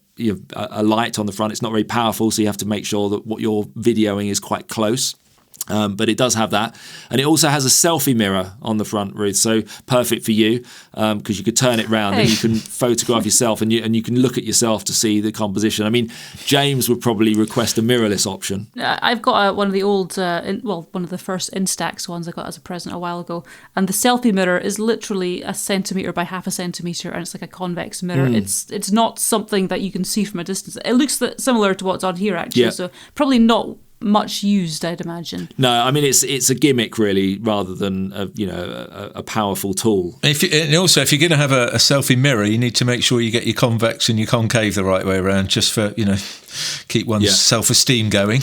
a light on the front. It's not very powerful, so you have to make sure that what you're videoing is quite close. But it does have that. And it also has a selfie mirror on the front, Ruth, so perfect for you, because you could turn it round and you can photograph yourself and you can look at yourself to see the composition. I mean, James would probably request a mirrorless option. I've got one of the old, one of the first Instax ones I got as a present a while ago, and the selfie mirror is literally 1 centimetre by 0.5 centimetre, and it's like a convex mirror. It's not something that you can see from a distance. It looks similar to what's on here, actually, so probably not much used, I'd imagine. No, I mean it's a gimmick really, rather than a powerful tool. If you're going to have a selfie mirror, you need to make sure you get your convex and your concave the right way around, just for keep one's self-esteem going.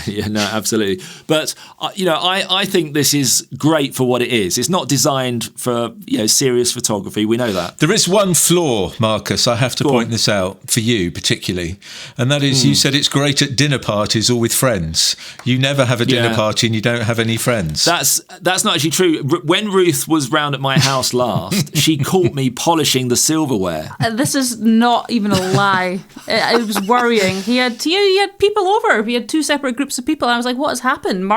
Yeah, no, absolutely. But, I think this is great for what it is. It's not designed for, serious photography. We know that. There is one flaw, Marcus, I have to point this out for you particularly, and that is you said it's great at dinner parties or with friends. You never have a dinner party and you don't have any friends. That's not actually true. When Ruth was round at my house last, she caught me polishing the silverware. This is not even a lie. It was worrying. He had people over. He had two separate groups of people. And I was like, what has happened?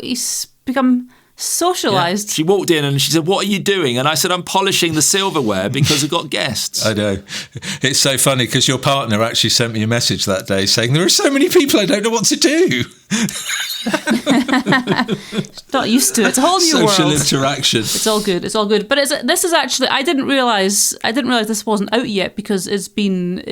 He's become socialised. Yeah. She walked in and she said, what are you doing? And I said, I'm polishing the silverware because I've got guests. I know. It's so funny because your partner actually sent me a message that day saying, there are so many people, I don't know what to do. Not used to it. It's a whole new Social world. interaction. It's all good. But this is actually, I didn't realise this wasn't out yet because it's been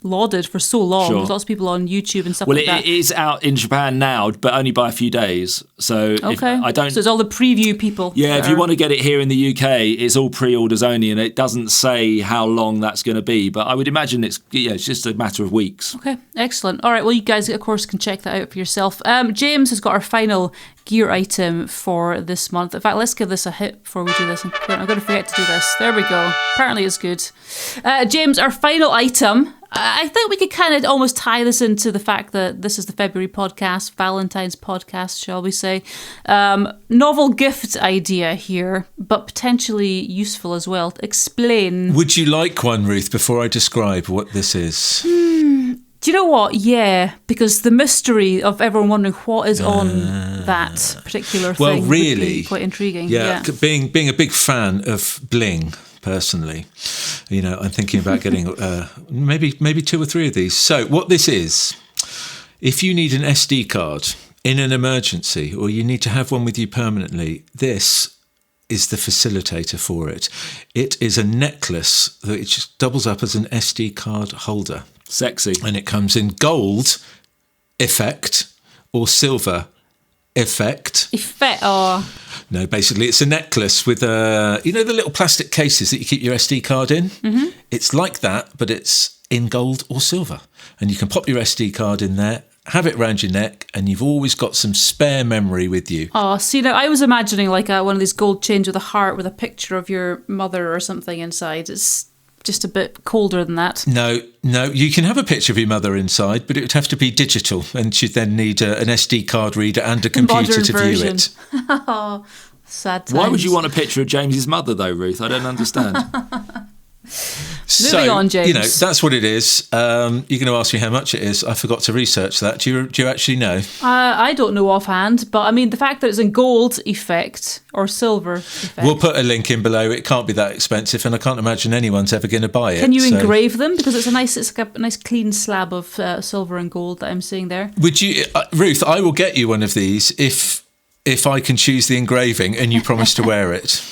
lauded for so long. Sure. There's lots of people on YouTube and stuff like that. Well, it is out in Japan now, but only by a few days. So okay. So it's all the preview people. Yeah, if you want to get it here in the UK, it's all pre-orders only, and it doesn't say how long that's going to be. But I would imagine it's just a matter of weeks. Okay, excellent. All right, well, you guys, of course, can check that out for yourself. James has got our final gear item for this month. In fact, let's give this a hit before we do this. I'm going to forget to do this. There we go. Apparently it's good. James, our final item. I think we could kind of almost tie this into the fact that this is the February podcast, Valentine's podcast, shall we say. Novel gift idea here, but potentially useful as well. Explain. Would you like one, Ruth, before I describe what this is? Do you know what? Yeah, because the mystery of everyone wondering what is on that particular thing would be quite intriguing. Yeah, being a big fan of bling, personally, I'm thinking about getting maybe 2 or 3 of these. So what this is, if you need an SD card in an emergency or you need to have one with you permanently, this is the facilitator for it. It is a necklace that it just doubles up as an SD card holder. Sexy. And it comes in gold effect or silver effect. No, basically it's a necklace with the little plastic cases that you keep your SD card in? Mm-hmm. It's like that, but it's in gold or silver. And you can pop your SD card in there, have it around your neck, and you've always got some spare memory with you. Oh, see, now I was imagining like one of these gold chains with a heart with a picture of your mother or something inside. It's just a bit colder than that. No, you can have a picture of your mother inside, but it would have to be digital, and she'd then need an SD card reader and a computer to view it. Oh, sad times. Why would you want a picture of James's mother, though, Ruth? I don't understand. Moving on, James. That's what it is. You're going to ask me how much it is. I forgot to research that. Do you actually know? I don't know offhand, but I mean, the fact that it's in gold effect or silver effect. We'll put a link in below. It can't be that expensive, and I can't imagine anyone's ever going to buy it. Can you engrave them? Because it's like a nice clean slab of silver and gold that I'm seeing there. Would you, Ruth? I will get you one of these if I can choose the engraving and you promise to wear it.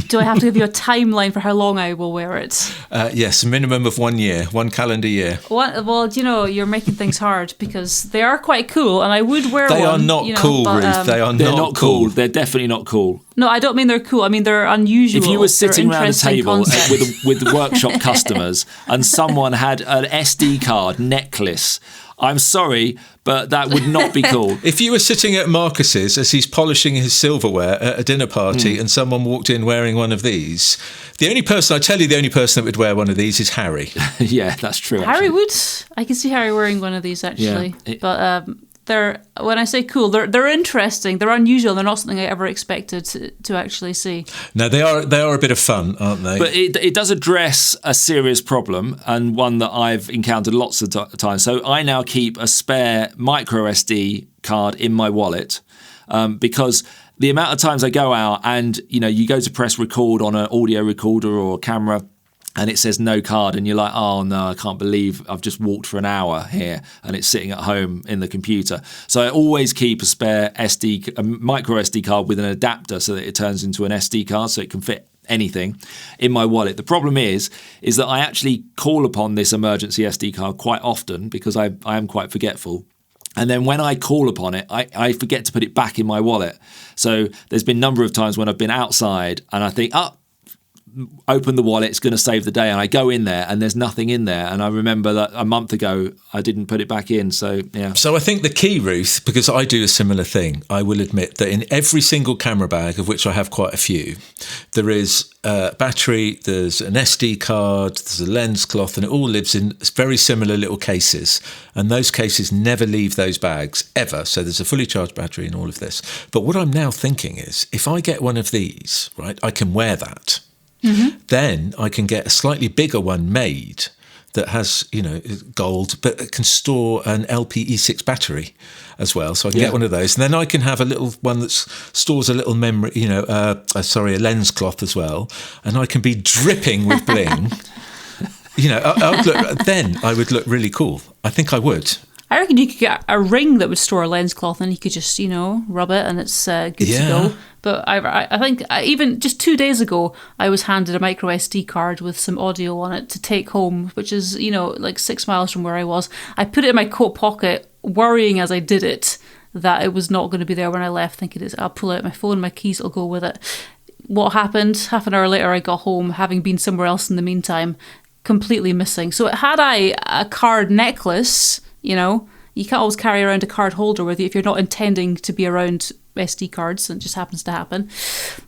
Do I have to give you a timeline for how long I will wear it? Yes, a minimum of 1 year, 1 calendar year. Well, you're making things hard because they are quite cool, and I would wear one. They are not cool, Ruth. They're not cool. They're definitely not cool. No, I don't mean they're cool. I mean they're unusual. If you were sitting around a table with workshop customers and someone had an SD card necklace, I'm sorry, but that would not be cool. If you were sitting at Marcus's as he's polishing his silverware at a dinner party and someone walked in wearing one of these, the only person that would wear one of these is Harry. Yeah, that's true. Harry would. I can see Harry wearing one of these actually. Yeah. But when I say cool, they're interesting. They're unusual. They're not something I ever expected to actually see. No, they are a bit of fun, aren't they? But it does address a serious problem, and one that I've encountered lots of times. So I now keep a spare micro SD card in my wallet because the amount of times I go out and you go to press record on an audio recorder or a camera, and it says no card, and you're like, oh no, I can't believe I've just walked for an hour here and it's sitting at home in the computer. So I always keep a spare a micro SD card with an adapter so that it turns into an SD card so it can fit anything in my wallet. The problem is that I actually call upon this emergency SD card quite often because I am quite forgetful. And then when I call upon it, I forget to put it back in my wallet. So there's been a number of times when I've been outside and I think, open the wallet, it's going to save the day. And I go in there and there's nothing in there. And I remember that a month ago, I didn't put it back in. So, yeah. So I think the key, Ruth, because I do a similar thing, I will admit that in every single camera bag, of which I have quite a few, there is a battery, there's an SD card, there's a lens cloth, and it all lives in very similar little cases. And those cases never leave those bags, ever. So there's a fully charged battery in all of this. But what I'm now thinking is, if I get one of these, right, I can wear that. Mm-hmm. Then I can get a slightly bigger one made that has, gold, but it can store an LPE6 battery as well. So I can get one of those. And then I can have a little one that stores a little memory, a lens cloth as well. And I can be dripping with bling. Then I would look really cool. I think I would. I reckon you could get a ring that would store a lens cloth and you could just, rub it and it's good to go. But I think even just 2 days ago, I was handed a micro SD card with some audio on it to take home, which is, like 6 miles from where I was. I put it in my coat pocket, worrying as I did it that it was not going to be there when I left, thinking I'll pull out my phone, my keys will go with it. What happened? Half an hour later, I got home, having been somewhere else in the meantime, completely missing. So had I a card necklace, you can't always carry around a card holder with you if you're not intending to be around SD cards, and it just happens to happen.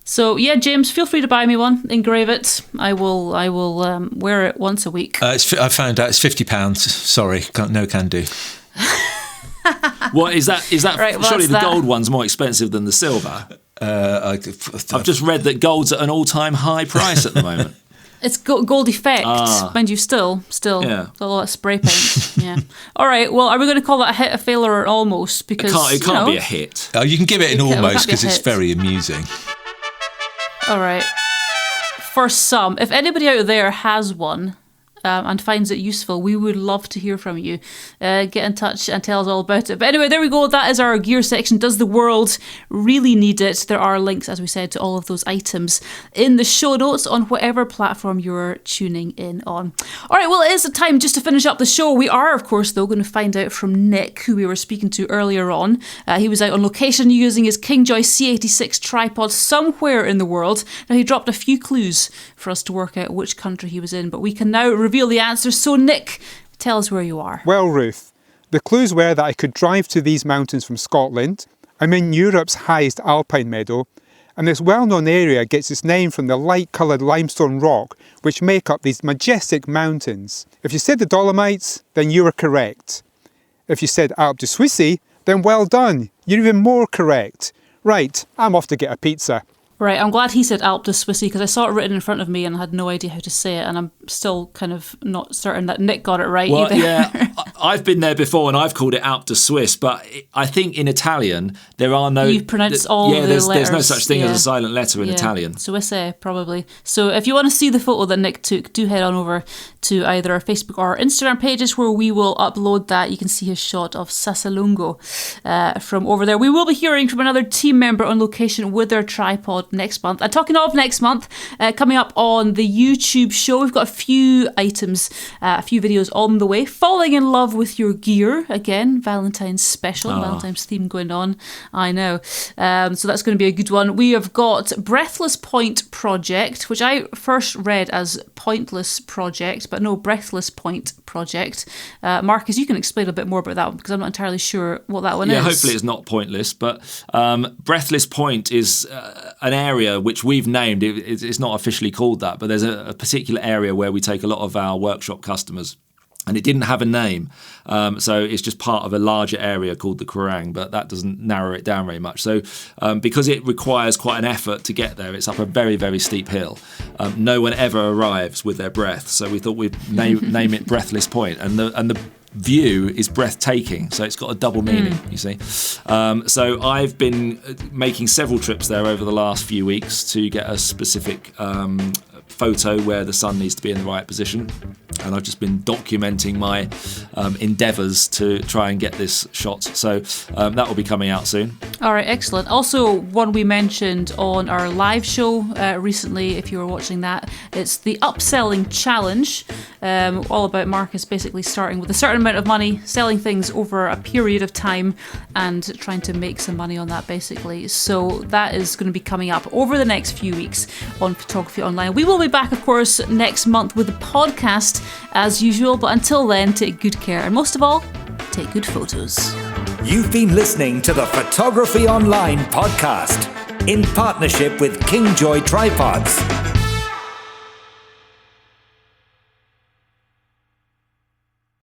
So yeah, James, feel free to buy me one, engrave it. I will wear it once a week. I found out it's £50. Sorry, can do. What is that? Right, surely the gold one's more expensive than the silver. I've just read that gold's at an all-time high price at the moment. It's gold effect, mind you, still, yeah. a lot of spray paint. Yeah. All right. Well, are we going to call that a hit, a failure, or almost? Because it can't be a hit. Oh, you can give it an almost because it's very amusing. All right. For some, if anybody out there has one and finds it useful, we would love to hear from you. Get in touch and tell us all about it. But anyway, there we go. That is our gear section. Does the world really need it? There are links, as we said, to all of those items in the show notes on whatever platform you're tuning in on. All right, well, it is time just to finish up the show. We are, of course, though, going to find out from Nick, who we were speaking to earlier on. He was out on location using his Kingjoy C86 tripod somewhere in the world. Now, he dropped a few clues for us to work out which country he was in, but we can now reveal the answer. So Nick, tell us where you are. Well, Ruth, the clues were that I could drive to these mountains from Scotland. I'm in Europe's highest alpine meadow, and this well-known area gets its name from the light-coloured limestone rock which make up these majestic mountains. If you said the Dolomites, then you were correct. If you said Alpe de Suisse, then well done, you're even more correct. Right, I'm off to get a pizza. Right, I'm glad he said Alpe de Suisse because I saw it written in front of me and I had no idea how to say it, and I'm still kind of not certain that Nick got it right either. Yeah, I've been there before and I've called it Alpe de Suisse, but I think in Italian there are no... You pronounce all the letters. There's no such thing as a silent letter in Italian. Suisse, probably. So if you want to see the photo that Nick took, do head on over to either our Facebook or our Instagram pages where we will upload that. You can see his shot of Sassalungo from over there. We will be hearing from another team member on location with their tripod next month. And talking of next month, coming up on the YouTube show, we've got a few items, a few videos on the way. Falling in love with your gear, again, Valentine's special, Valentine's theme going on, I know. So that's going to be a good one. We have got Breathless Point Project, which I first read as Pointless Project, but no, Breathless Point Project. Marcus, you can explain a bit more about that one because I'm not entirely sure what that one is. Yeah, hopefully it's not pointless, but Breathless Point is an area which we've named. It's not officially called that, but there's a particular area where we take a lot of our workshop customers. And it didn't have a name, so it's just part of a larger area called the Kerrang, but that doesn't narrow it down very much. So because it requires quite an effort to get there, it's up a very, very steep hill. No one ever arrives with their breath, so we thought we'd name it Breathless Point. And the view is breathtaking, so it's got a double meaning, you see. So I've been making several trips there over the last few weeks to get a specific photo where the sun needs to be in the right position, and I've just been documenting my endeavours to try and get this shot, so that will be coming out soon. Alright, excellent. Also, one we mentioned on our live show recently, if you were watching that, it's the upselling challenge, all about Marcus basically starting with a certain amount of money, selling things over a period of time and trying to make some money on that basically. So that is going to be coming up over the next few weeks on Photography Online. We will will be back, of course, next month with the podcast as usual. But until then, take good care. And most of all, take good photos. You've been listening to the Photography Online podcast in partnership with Kingjoy Tripods.